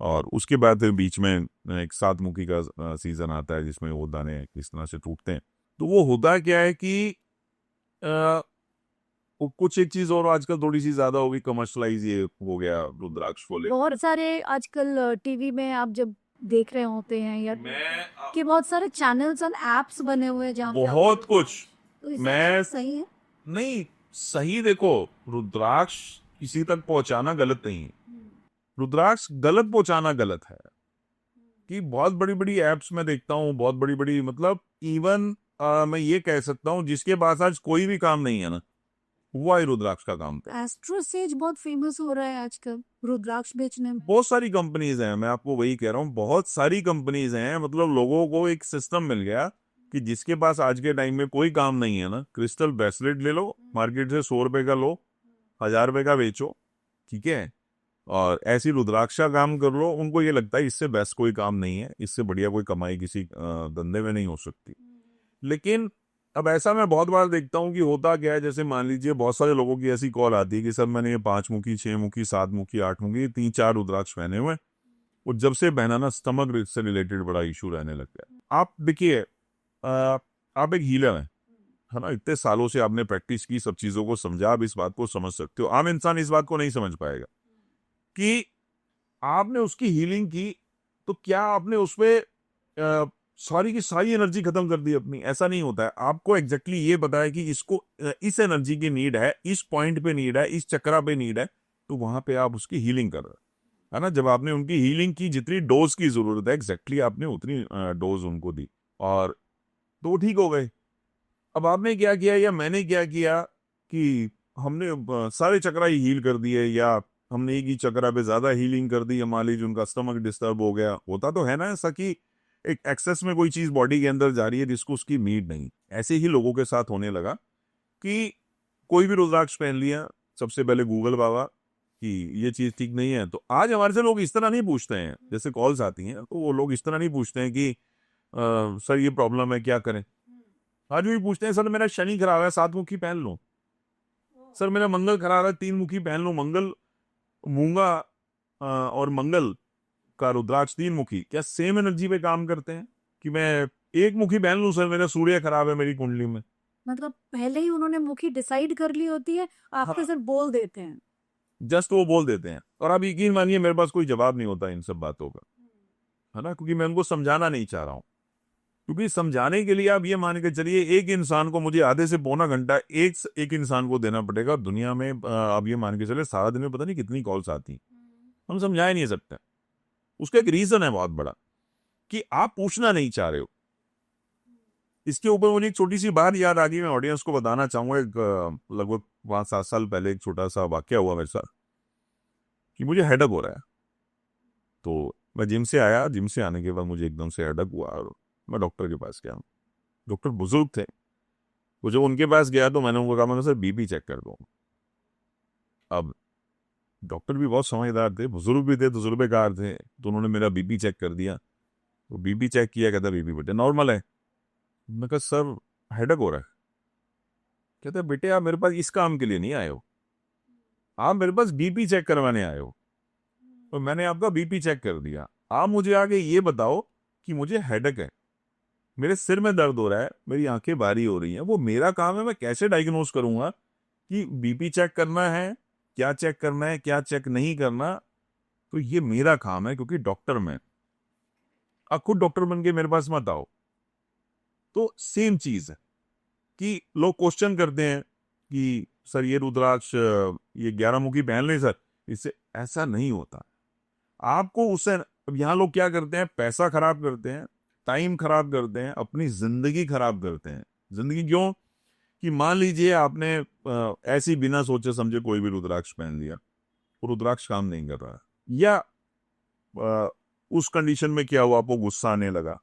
और उसके बाद फिर बीच में एक 7 मुखी का सीजन आता है जिसमें वो दाने इस तरह से टूटते हैं। तो वो होता क्या है कि वो कुछ एक चीज और आजकल थोड़ी सी ज्यादा होगी, कमर्शलाइज ये हो गया रुद्राक्ष को लेकर। बहुत सारे आजकल टीवी में आप जब देख रहे होते हैं या कि बहुत सारे चैनल्स और एप्स बने हुए हैं जहाँ पे बहुत कुछ तो इस मैं सही है? नहीं, सही देखो, रुद्राक्ष किसी तक पहुंचाना गलत नहीं है, रुद्राक्ष गलत पहुंचाना गलत है। कि बहुत बड़ी बड़ी एप्स में देखता हूँ, बहुत बड़ी बड़ी, मतलब इवन मैं ये कह सकता हूँ जिसके पास आज कोई भी काम नहीं है ना, वो आई रुद्राक्ष का काम पे। एस्ट्रोसेज बहुत फेमस हो रहा है आजकल रुद्राक्ष बेचने में। बहुत सारी कंपनीज हैं, मैं आपको वही कह रहा हूँ, बहुत सारी कंपनीज हैं। मतलब लोगों को एक सिस्टम मिल गया कि जिसके पास आज के टाइम में कोई काम नहीं है ना, क्रिस्टल ब्रेसलेट ले लो मार्केट से, 100 रुपए का लो, 1000 रुपए का बेचो, ठीक है, और ऐसी रुद्राक्ष का काम कर लो। उनको ये लगता है इससे बेस्ट कोई काम नहीं है, इससे बढ़िया कोई कमाई किसी धंधे में नहीं हो सकती। लेकिन अब ऐसा मैं बहुत बार देखता हूँ कि होता क्या है, जैसे मान लीजिए बहुत सारे लोगों की ऐसी कॉल आती है कि सर मैंने ये 5 मुखी 6 मुखी 7 मुखी 8 मुखी 3 4 रुद्राक्ष पहने हुए, और जब से पहना ना स्टमक से रिलेटेड बड़ा इशू रहने लग गया। आप देखिए, आप एक हीलर हैं, है ना, इतने सालों से आपने प्रैक्टिस की, सब चीजों को समझा, आप इस बात को समझ सकते हो। आम इंसान इस बात को नहीं समझ पाएगा कि आपने उसकी हीलिंग की तो क्या आपने उसमें सारी की सारी एनर्जी खत्म कर दी अपनी। ऐसा नहीं होता है। आपको एग्जैक्टली ये पता है कि इसको इस एनर्जी की नीड है, इस पॉइंट पे नीड है, इस चक्रा पे नीड है, तो वहां पे आप उसकी हीलिंग कर रहे है ना। जब आपने उनकी हीलिंग की, जितनी डोज की जरूरत है एग्जैक्टली आपने उतनी डोज उनको दी, और तो वो ठीक हो गए। अब आपने क्या किया या मैंने क्या किया कि हमने सारे चक्रा ही हील कर दिए, या हमने एक ही चक्रा पे ज्यादा हीलिंग कर दी, या मान लीजिए उनका स्टमक डिस्टर्ब हो गया। होता तो है ना ऐसा कि एक एक्सेस में कोई चीज बॉडी के अंदर जा रही है जिसको उसकी नीड नहीं। ऐसे ही लोगों के साथ होने लगा कि कोई भी रुद्राक्ष पहन लिया, सबसे पहले गूगल बाबा कि ये चीज ठीक नहीं है। तो आज हमारे से लोग इस तरह नहीं पूछते हैं, जैसे कॉल्स आती हैं तो वो लोग इस तरह नहीं पूछते हैं कि सर ये प्रॉब्लम है क्या करें। आज भी पूछते हैं सर मेरा शनि खराब है 7 मुखी पहन लो, सर मेरा मंगल खराब है 3 मुखी पहन लो। मंगल मूंगा और मंगल का रुद्राक्ष 3 मुखी क्या सेम एनर्जी पे काम करते हैं कि मैं 1 मुखी पहन लूं, सर मेरा सूर्य खराब है मेरी कुंडली में। मतलब पहले ही उन्होंने मुखी डिसाइड कर ली होती है, आपके हाँ, सिर्फ बोल देते हैं। जस्ट वो बोल देते हैं। और आप यकीन मानिए मेरे पास कोई जवाब नहीं होता इन सब बातों का, है ना, क्योंकि मैं उनको समझाना नहीं चाह रहा हूँ। क्योंकि समझाने के लिए आप ये मान के चलिए एक इंसान को मुझे आधे से पौना घंटा एक इंसान को देना पड़ेगा। दुनिया में आप ये मान के चले सारा दिन में पता नहीं कितनी कॉल्स आती, हम समझा ही नहीं सकते। उसका एक रीजन है बहुत बड़ा कि आप पूछना नहीं चाह रहे हो। इसके ऊपर मुझे एक छोटी सी बात याद आ गई, मैं ऑडियंस को बताना चाहूंगा। एक लगभग 5-7 साल पहले एक छोटा सा वाक्य हुआ मेरे साथ कि मुझे हेडक हो रहा है। तो मैं जिम से आया, जिम से आने के बाद मुझे एकदम से हेडक हुआ और मैं डॉक्टर के पास गया। डॉक्टर बुजुर्ग थे, वो जब उनके पास गया तो मैंने उनको कहा, मैंने सर बीपी चेक कर दो। अब डॉक्टर भी बहुत समझदार थे, बुजुर्ग भी थे, तजुर्बेकार थे, तो उन्होंने मेरा बीपी चेक कर दिया। तो बीपी चेक किया, कहता बीपी बेटे नॉर्मल है। मैं कहा सर हेडेक हो रहा है। कहते बेटे आप मेरे पास इस काम के लिए नहीं आए हो, आप मेरे पास बीपी चेक करवाने आए हो, तो मैंने आपका बीपी चेक कर दिया। आप मुझे आगे ये बताओ कि मुझे हेडेक है, मेरे सिर में दर्द हो रहा है, मेरी आंखें भारी हो रही हैं, वो मेरा काम है, मैं कैसे डायग्नोस करूंगा कि बीपी चेक करना है, क्या चेक करना है, क्या चेक नहीं करना। तो ये मेरा काम है, क्योंकि डॉक्टर मैं, आप खुद डॉक्टर बन के मेरे पास मत आओ। तो सेम चीज है कि लोग क्वेश्चन करते हैं कि सर ये रुद्राक्ष ये 11 मुखी पहन लें सर, इससे ऐसा नहीं होता। आपको उससे, अब यहाँ लोग क्या करते हैं, पैसा खराब करते हैं, टाइम खराब करते हैं, अपनी जिंदगी खराब करते हैं। जिंदगी क्यों? कि मान लीजिए आपने ऐसी बिना सोचे समझे कोई भी रुद्राक्ष पहन लिया, वो रुद्राक्ष काम नहीं कर रहा, या उस कंडीशन में क्या हुआ, आपको गुस्सा आने लगा,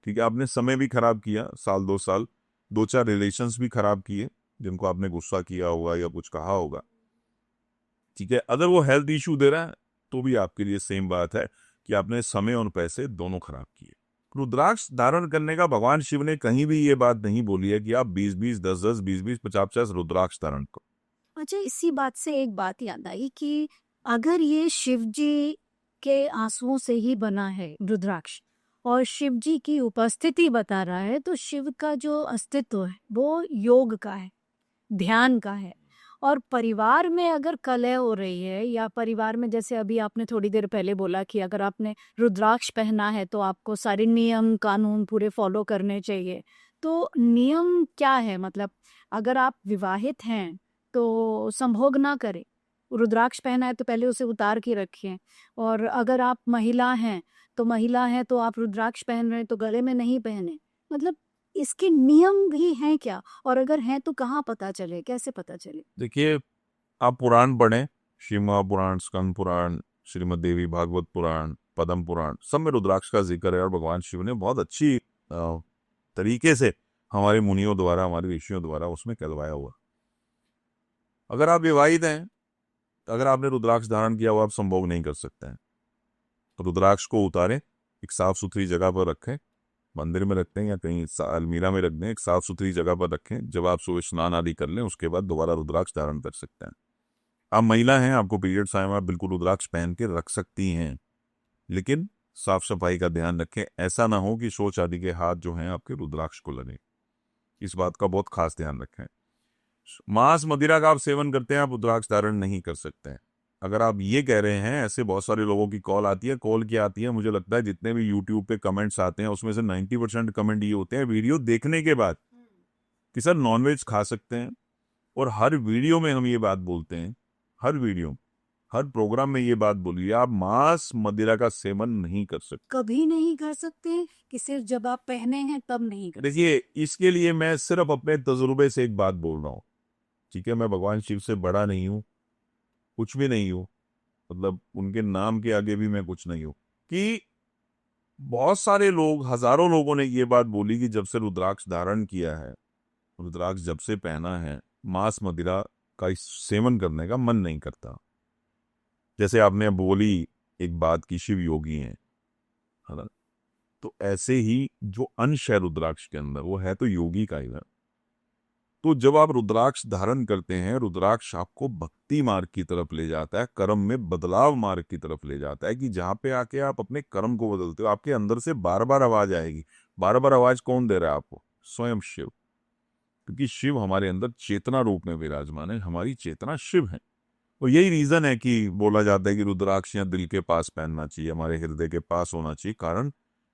ठीक है, आपने समय भी खराब किया, साल 2 साल, 2-4 रिलेशंस भी खराब किए जिनको आपने गुस्सा किया होगा या कुछ कहा होगा, ठीक है। अगर वो हेल्थ इशू दे रहा है तो भी आपके लिए सेम बात है कि आपने समय और पैसे दोनों खराब किए। रुद्राक्ष धारण करने का भगवान शिव ने कहीं भी ये बात नहीं बोली है कि आप 20-20, 10-10, 20-20, 50-50 रुद्राक्ष धारण करो। अच्छा, इसी बात से एक बात याद आई कि अगर ये शिव जी के आंसुओं से ही बना है रुद्राक्ष और शिव जी की उपस्थिति बता रहा है, तो शिव का जो अस्तित्व है वो योग का है, ध्यान का है। और परिवार में अगर कलह हो रही है, या परिवार में जैसे अभी आपने थोड़ी देर पहले बोला कि अगर आपने रुद्राक्ष पहना है तो आपको सारे नियम कानून पूरे फॉलो करने चाहिए, तो नियम क्या है? मतलब अगर आप विवाहित हैं तो संभोग ना करें, रुद्राक्ष पहना है तो पहले उसे उतार के रखिए। और अगर आप महिला हैं तो आप रुद्राक्ष पहन रहे हैं तो गले में नहीं पहने। मतलब इसके नियम भी हैं क्या? और अगर हैं तो कहाँ पता चले, कैसे पता चले? देखिए, आप पुराण पढ़ें, शिव महापुराण, स्कंद पुराण, श्रीमद् देवी भागवत पुराण, पद्म पुराण, सब में रुद्राक्ष का जिक्र है। और भगवान शिव ने बहुत अच्छी तरीके से हमारे मुनियों द्वारा, हमारे ऋषियों द्वारा उसमें कहलवाया हुआ। अगर आप विवाहित हैं, अगर आपने रुद्राक्ष धारण किया हुआ, आप संभोग नहीं कर सकते हैं। तो रुद्राक्ष को उतारें, एक साफ सुथरी जगह पर रखें, मंदिर में रखते हैं या कहीं अलमीरा में रख दें, एक साफ सुथरी जगह पर रखें। जब आप सुबह स्नान आदि कर लें उसके बाद दोबारा रुद्राक्ष धारण कर सकते हैं। आप महिला हैं, आपको पीरियड्स आए, आप बिल्कुल रुद्राक्ष पहन के रख सकती हैं, लेकिन साफ सफाई का ध्यान रखें। ऐसा ना हो कि शौच आदि के हाथ जो हैं आपके रुद्राक्ष को लगे, इस बात का बहुत खास ध्यान रखें। मांस मदिरा का आप सेवन करते हैं, आप रुद्राक्ष धारण नहीं कर सकते हैं। अगर आप ये कह रहे हैं, ऐसे बहुत सारे लोगों की कॉल आती है, कॉल क्या आती है, मुझे लगता है जितने भी यूट्यूब पे कमेंट्स आते हैं उसमें से 90% कमेंट ये होते हैं वीडियो देखने के बाद कि सर नॉनवेज खा सकते हैं। और हर वीडियो में हम ये बात बोलते हैं, हर वीडियो, हर प्रोग्राम में ये बात बोली, आप मांस मदिरा का सेवन नहीं कर सकते। कभी नहीं कर सकते कि सिर्फ जब आप पहने हैं तब नहीं कर? देखिए, इसके लिए मैं सिर्फ अपने तजुर्बे से एक बात बोल रहा हूँ, ठीक है। मैं भगवान शिव से बड़ा नहीं हूँ, कुछ भी नहीं हूँ, मतलब उनके नाम के आगे भी मैं कुछ नहीं हूँ। कि बहुत सारे लोग, हजारों लोगों ने ये बात बोली कि जब से रुद्राक्ष धारण किया है, रुद्राक्ष जब से पहना है, मांस मदिरा का इस सेवन करने का मन नहीं करता। जैसे आपने बोली एक बात की शिव योगी हैं, है ना, तो ऐसे ही जो अंश है रुद्राक्ष के अंदर वो है तो योगी का ही है। तो जब आप रुद्राक्ष धारण करते हैं, रुद्राक्ष आपको भक्ति मार्ग की तरफ ले जाता है, कर्म में बदलाव मार्ग की तरफ ले जाता है, कि जहां पे आके आप अपने कर्म को बदलते हो। आपके अंदर से बार बार आवाज आएगी। बार बार आवाज कौन दे रहा है आपको? स्वयं शिव। क्योंकि शिव हमारे अंदर चेतना रूप में विराजमान है, हमारी चेतना शिव है। और यही रीजन है कि बोला जाता है कि रुद्राक्ष या दिल के पास पहनना चाहिए, हमारे हृदय के पास होना चाहिए। कारण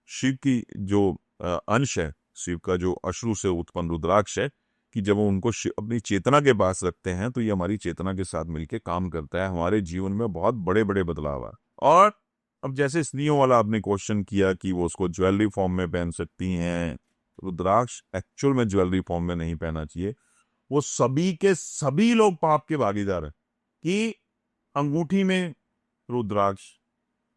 शिव की जो अंश है, शिव का जो अश्रु से उत्पन्न रुद्राक्ष है, कि जब वो उनको अपनी चेतना के पास रखते हैं तो ये हमारी चेतना के साथ मिलके काम करता है, हमारे जीवन में बहुत बड़े बड़े बदलाव आए। और अब जैसे स्त्रियों वाला आपने क्वेश्चन किया कि वो उसको ज्वेलरी फॉर्म में पहन सकती हैं, रुद्राक्ष एक्चुअल में ज्वेलरी फॉर्म में नहीं पहना चाहिए। वो सभी के सभी लोग पाप के भागीदार हैं। कि अंगूठी में रुद्राक्ष,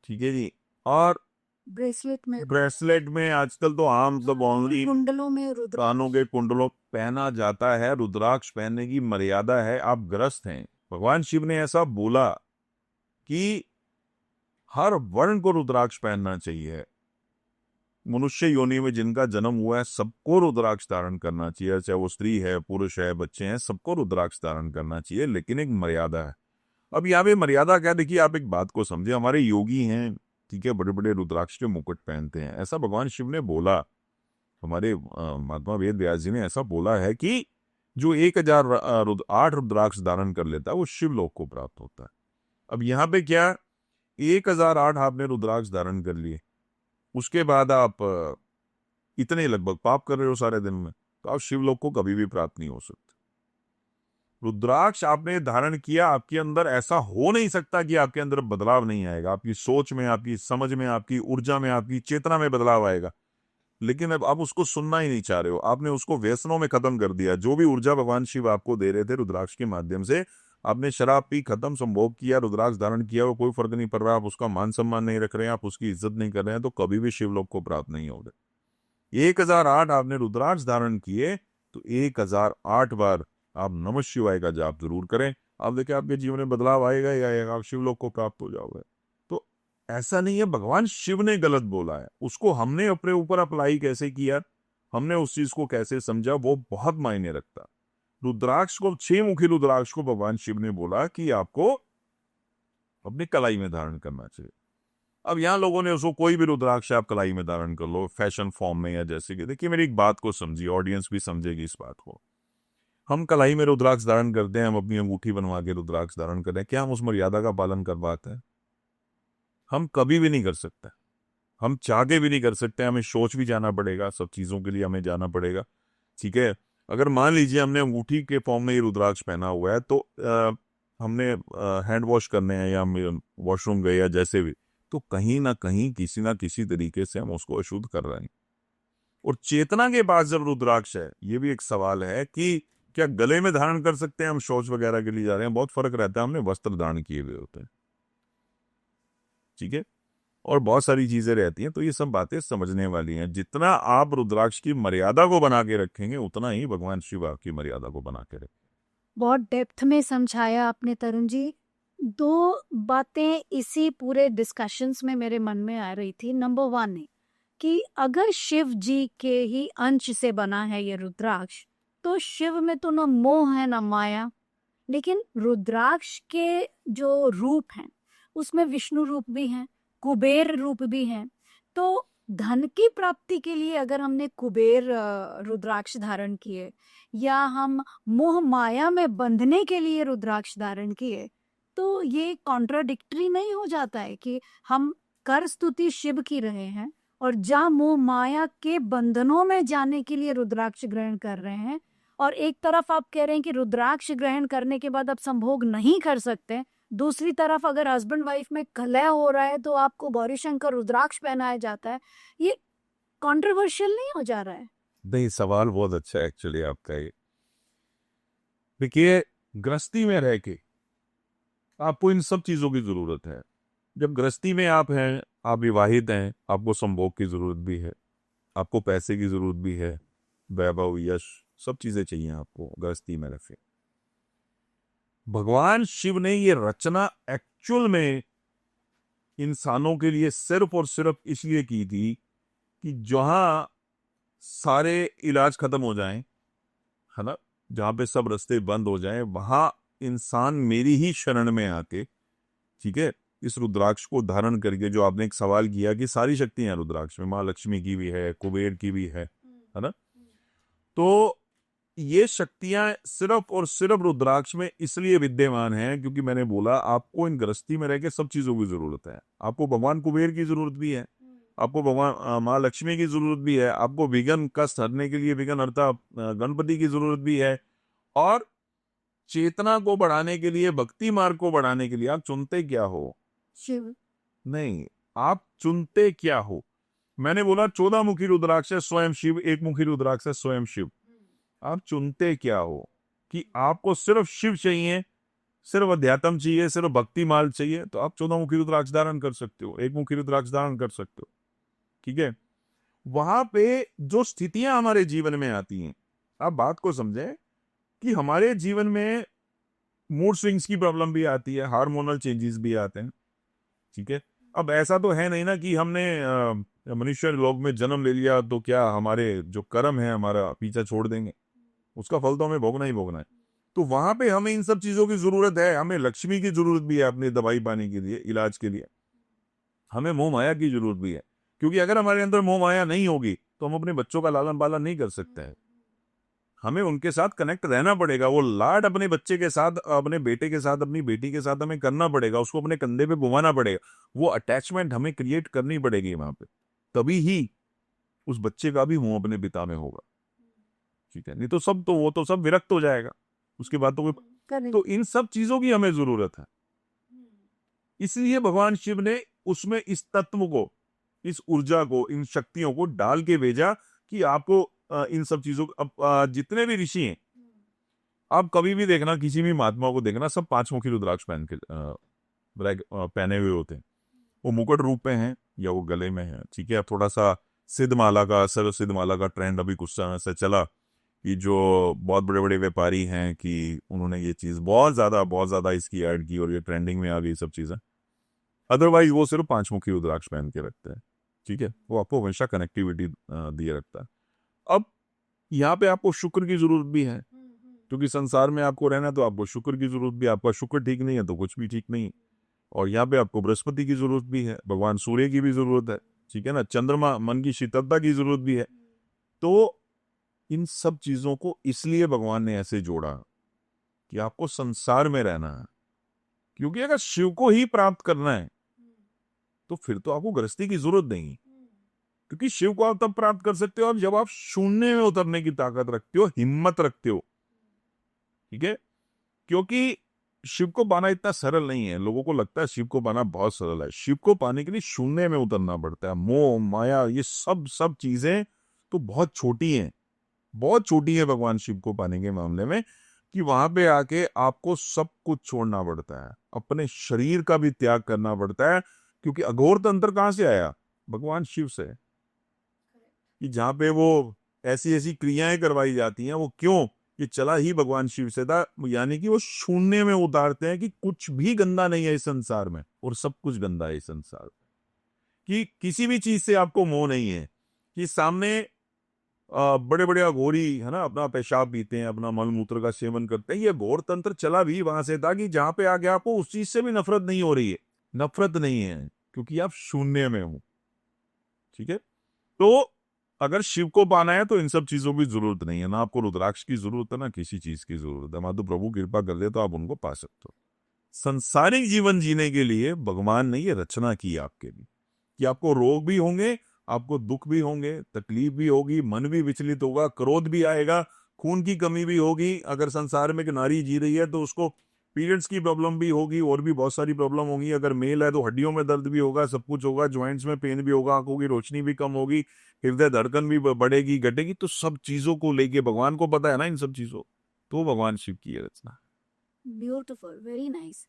ठीक है जी, और ब्रेसलेट में आजकल तो आम मतलब ऑनली कुंडलों में रुद्राक्ष, कानों के कुंडलों पहना जाता है। रुद्राक्ष पहनने की मर्यादा है। आप ग्रस्त हैं, भगवान शिव ने ऐसा बोला कि हर वर्ण को रुद्राक्ष पहनना चाहिए। मनुष्य योनि में जिनका जन्म हुआ है सबको रुद्राक्ष धारण करना चाहिए, चाहे वो स्त्री है, पुरुष है, बच्चे हैं, सबको रुद्राक्ष धारण करना चाहिए, लेकिन एक मर्यादा है। अब यहाँ पे मर्यादा क्या, देखिए आप एक बात को समझे, हमारे योगी हैं, ठीक है, बड़े बड़े रुद्राक्ष के मुकुट पहनते हैं, ऐसा भगवान शिव ने बोला, हमारे महात्मा वेद व्यास जी ने ऐसा बोला है कि जो 1008 रुद्राक्ष धारण कर लेता है वो शिवलोक को प्राप्त होता है। अब यहाँ पे क्या, 1008 आपने रुद्राक्ष धारण कर लिए, उसके बाद आप इतने लगभग पाप कर रहे हो सारे दिन में, तो आप शिवलोक को कभी भी प्राप्त नहीं हो सकते। रुद्राक्ष आपने धारण किया, आपके अंदर ऐसा हो नहीं सकता कि आपके अंदर बदलाव नहीं आएगा, आपकी सोच में, आपकी समझ में, आपकी ऊर्जा में, आपकी चेतना में बदलाव आएगा, लेकिन अब आप उसको सुनना ही नहीं चाह रहे हो, आपने उसको व्यसनों में खत्म कर दिया। जो भी ऊर्जा भगवान शिव आपको दे रहे थे रुद्राक्ष के माध्यम से, आपने शराब पी, खत्म, संभोग किया, रुद्राक्ष धारण किया, वो कोई फर्क नहीं पड़ रहा, आप उसका मान सम्मान नहीं रख रहे हैं, आप उसकी इज्जत नहीं कर रहे हैं, तो कभी भी शिवलोक को प्राप्त नहीं हो रहे। 1008 आपने रुद्राक्ष धारण किए, तो 1008 बार आप नमः शिवाय का जाप जरूर करें, आप देखिए आपके जीवन में बदलाव आएगा ही आएगा, आप शिवलोक को प्राप्त हो जाओगे। तो ऐसा नहीं है भगवान शिव ने गलत बोला है, उसको हमने अपने ऊपर अप्लाई कैसे किया, हमने उस चीज को कैसे समझा, वो बहुत मायने रखता। रुद्राक्ष को, 6 मुखी रुद्राक्ष को भगवान शिव ने बोला कि आपको अपनी कलाई में धारण करना चाहिए। अब यहाँ लोगों ने उसको, कोई भी रुद्राक्ष आप कलाई में धारण कर लो, फैशन फॉर्म में या जैसे कि, देखिए मेरी एक बात को समझिए, ऑडियंस भी समझेगी इस बात को। हम कलाई में रुद्राक्ष धारण करते हैं, हम अपनी अंगूठी बनवा के रुद्राक्ष धारण करते हैं, क्या हम उस मर्यादा का पालन कर पाते हैं? हम कभी भी नहीं कर सकते, हम चाह के भी नहीं कर सकते, हमें सोच भी जाना पड़ेगा, सब चीजों के लिए हमें जाना पड़ेगा, ठीक है। अगर मान लीजिए हमने अंगूठी के फॉर्म में ये रुद्राक्ष पहना हुआ है, तो हमने हैंड वॉश करने हैं या हम वॉशरूम गए या जैसे भी, तो कहीं ना कहीं किसी ना किसी तरीके से हम उसको अशुद्ध कर रहे हैं। और चेतना के पास जब रुद्राक्ष है, ये भी एक सवाल है कि क्या गले में धारण कर सकते हैं, हम शौच वगैरह के लिए जा रहे हैं, बहुत फर्क रहता है, हमने वस्त्र धारण किए हुए होते हैं, ठीक है, और बहुत सारी चीजें रहती हैं। तो ये सब बातें समझने वाली हैं। जितना आप रुद्राक्ष की मर्यादा को बना के रखेंगे, उतना ही भगवान शिव आपकी मर्यादा को बना के रखेंगे। बहुत डेप्थ में समझाया आपने तरुण जी। 2 बातें इसी पूरे डिस्कशंस में मेरे मन में आ रही थी। नंबर 1 है कि अगर शिव जी के ही अंश से बना है ये रुद्राक्ष, तो शिव में तो न मोह है न माया, लेकिन रुद्राक्ष के जो रूप हैं उसमें विष्णु रूप भी हैं, कुबेर रूप भी हैं। तो धन की प्राप्ति के लिए अगर हमने कुबेर रुद्राक्ष धारण किए, या हम मोह माया में बंधने के लिए रुद्राक्ष धारण किए, तो ये कॉन्ट्राडिक्टरी नहीं हो जाता है कि हम कर स्तुति शिव की रहे हैं और जा मोह माया के बंधनों में जाने के लिए रुद्राक्ष ग्रहण कर रहे हैं, और एक तरफ आप कह रहे हैं कि रुद्राक्ष ग्रहण करने के बाद आप संभोग नहीं कर सकते, दूसरी तरफ अगर हस्बैंड वाइफ में कलह हो रहा है तो आपको गौरी शंकर रुद्राक्ष पहनाया जाता है। ये कंट्रोवर्शियल नहीं हो जा रहा है? नहीं, सवाल बहुत अच्छा है एक्चुअली आपका ये। देखिए, गृहस्थी में रह के आपको इन सब चीजों की जरूरत है। जब गृहस्थी में आप हैं, आप विवाहित हैं, आपको संभोग की जरूरत भी है, आपको पैसे की जरूरत भी है, वैभव, यश, सब चीजें चाहिए आपको गृहस्थी में रखे। भगवान शिव ने ये रचना एक्चुअल में इंसानों के लिए सिर्फ और सिर्फ इसलिए की थी कि जहां सारे इलाज खत्म हो जाएं, है ना, जहां पे सब रास्ते बंद हो जाएं, वहां इंसान मेरी ही शरण में आके, ठीक है, इस रुद्राक्ष को धारण करके, जो आपने एक सवाल किया कि सारी शक्तियां रुद्राक्ष में, माँ लक्ष्मी की भी है, कुबेर की भी है ना, तो ये शक्तियां सिर्फ और सिर्फ रुद्राक्ष में इसलिए विद्यमान हैं क्योंकि मैंने बोला आपको इन गृहस्थी में रह के सब चीजों की जरूरत है। आपको भगवान कुबेर की जरूरत भी है, आपको भगवान माँ लक्ष्मी की जरूरत भी है, आपको विघ्न कष्ट हरने के लिए विघ्न हरता गणपति की जरूरत भी है, और चेतना को बढ़ाने के लिए, भक्ति मार्ग को बढ़ाने के लिए आप चुनते क्या हो? शिव नहीं, आप चुनते क्या हो? मैंने बोला 14 मुखी रुद्राक्ष है स्वयं शिव, 1 मुखी रुद्राक्ष है स्वयं शिव। आप चुनते क्या हो? कि आपको सिर्फ शिव चाहिए, सिर्फ अध्यात्म चाहिए, सिर्फ भक्ति माल चाहिए, तो आप 14 मुखी रुद्राक्ष धारण कर सकते हो, 1 मुखी रुद्राक्ष धारण कर सकते हो, ठीक है। वहां पे जो स्थितियां हमारे जीवन में आती हैं, आप बात को समझें कि हमारे जीवन में मूड स्विंग्स की प्रॉब्लम भी आती है, हार्मोनल चेंजेस भी आते हैं, ठीक है। अब ऐसा तो है नहीं ना कि हमने मनुष्य लोक में जन्म ले लिया तो क्या हमारे जो कर्म है हमारा पीछा छोड़ देंगे, उसका फल तो हमें भोगना ही भोगना है। तो वहां पे हमें इन सब चीजों की जरूरत है, हमें लक्ष्मी की जरूरत भी है अपनी दवाई पानी के लिए, इलाज के लिए, हमें मोह माया की जरूरत भी है, क्योंकि अगर हमारे अंदर मोह माया नहीं होगी तो हम अपने बच्चों का लालन पालन नहीं कर सकते हैं। हमें उनके साथ कनेक्ट रहना पड़ेगा, वो लाड अपने बच्चे के साथ, अपने बेटे के साथ, अपनी बेटी के साथ हमें करना पड़ेगा, उसको अपने कंधे पे घुमाना पड़ेगा, वो अटैचमेंट हमें क्रिएट करनी पड़ेगी वहां पे, तभी ही उस बच्चे का भी मुंह अपने पिता में होगा, ठीक है। नहीं तो सब तो वो तो सब विरक्त हो जाएगा, उसके बाद तो तो इन सब चीजों की हमें जरूरत है। इसलिए भगवान शिव ने उसमें इस तत्व को, इस ऊर्जा को, इन शक्तियों को डाल के भेजा कि आपको इन सब चीजों को, अब जितने भी ऋषि हैं, आप कभी भी देखना, किसी भी महात्मा को देखना, सब पांचमुखी रुद्राक्ष पहने हुए होते हैं। वो मुकुट रूप में है या वो गले में है, ठीक है। अब थोड़ा सा सिद्धमाला का, सर्व सिद्धमाला का ट्रेंड अभी कुछ समय से चला कि जो बहुत बड़े बड़े व्यापारी हैं कि उन्होंने ये चीज बहुत ज्यादा इसकी ऐड की और ये ट्रेंडिंग में आ गई सब चीजें। अदरवाइज वो सिर्फ पांचमुखी रुद्राक्ष पहन के रखते हैं, ठीक है। वो आपको हमेशा कनेक्टिविटी दिए रखता है। अब यहाँ पे आपको शुक्र की जरूरत भी है, क्योंकि संसार में आपको रहना है तो आपको शुक्र की जरूरत भी है। आपका शुक्र ठीक नहीं है तो कुछ भी ठीक नहीं। और यहाँ पे आपको बृहस्पति की जरूरत भी है, भगवान सूर्य की भी जरूरत है, ठीक है ना। चंद्रमा, मन की शीतलता की जरूरत भी है। तो इन सब चीजों को इसलिए भगवान ने ऐसे जोड़ा कि आपको संसार में रहना है, क्योंकि अगर शिव को ही प्राप्त करना है तो फिर तो आपको गृहस्थी की जरूरत नहीं, क्योंकि शिव को आप तब प्राप्त कर सकते हो अब जब आप शून्य में उतरने की ताकत रखते हो, हिम्मत रखते हो, ठीक है। क्योंकि शिव को पाना इतना सरल नहीं है, लोगों को लगता है शिव को पाना बहुत सरल है। शिव को पाने के लिए शून्य में उतरना पड़ता है। मोह माया ये सब चीजें तो बहुत छोटी हैं, बहुत छोटी है भगवान शिव को पाने के मामले में, कि वहां पे आके आपको सब कुछ छोड़ना पड़ता है, अपने शरीर का भी त्याग करना पड़ता है। क्योंकि अघोर तंत्र कहां से आया? भगवान शिव से। कि जहाँ पे वो ऐसी ऐसी क्रियाएं करवाई जाती हैं, वो क्यों? ये चला ही भगवान शिव से था। यानी कि वो शून्य में उतारते हैं कि कुछ भी गंदा नहीं है इस संसार में और सब कुछ गंदा है इस संसार में, कि किसी भी चीज से आपको मोह नहीं है। कि सामने बड़े बड़े अघोरी है ना, अपना पेशाब पीते हैं, अपना मल मूत्र का सेवन करते हैं। ये घोर तंत्र चला भी वहां से था कि जहां पे आके आपको उस चीज से भी नफरत नहीं हो रही है, नफरत नहीं है, क्योंकि आप शून्य में हो, ठीक है। तो अगर शिव को पाना है तो इन सब चीजों की जरूरत नहीं है, ना आपको रुद्राक्ष की जरूरत है, ना किसी चीज की जरूरत है। माधो प्रभु कृपा कर दे तो आप उनको पा सकते हो। संसारिक जीवन जीने के लिए भगवान ने ये रचना की आपके लिए, कि आपको रोग भी होंगे, आपको दुख भी होंगे, तकलीफ भी होगी, मन भी विचलित होगा, क्रोध भी आएगा, खून की कमी भी होगी। अगर संसार में एक नारी जी रही है तो उसको पीरियड्स की प्रॉब्लम भी होगी, और भी बहुत सारी प्रॉब्लम होगी। अगर मेल है तो हड्डियों में दर्द भी होगा, सब कुछ होगा, ज्वाइंट्स में पेन भी होगा, आंखों की रोशनी भी कम होगी, हृदय धड़कन भी बढ़ेगी घटेगी। तो सब चीजों को लेके भगवान को पता है ना इन सब चीजों, तो भगवान शिव की ये रचना। Beautiful, very nice.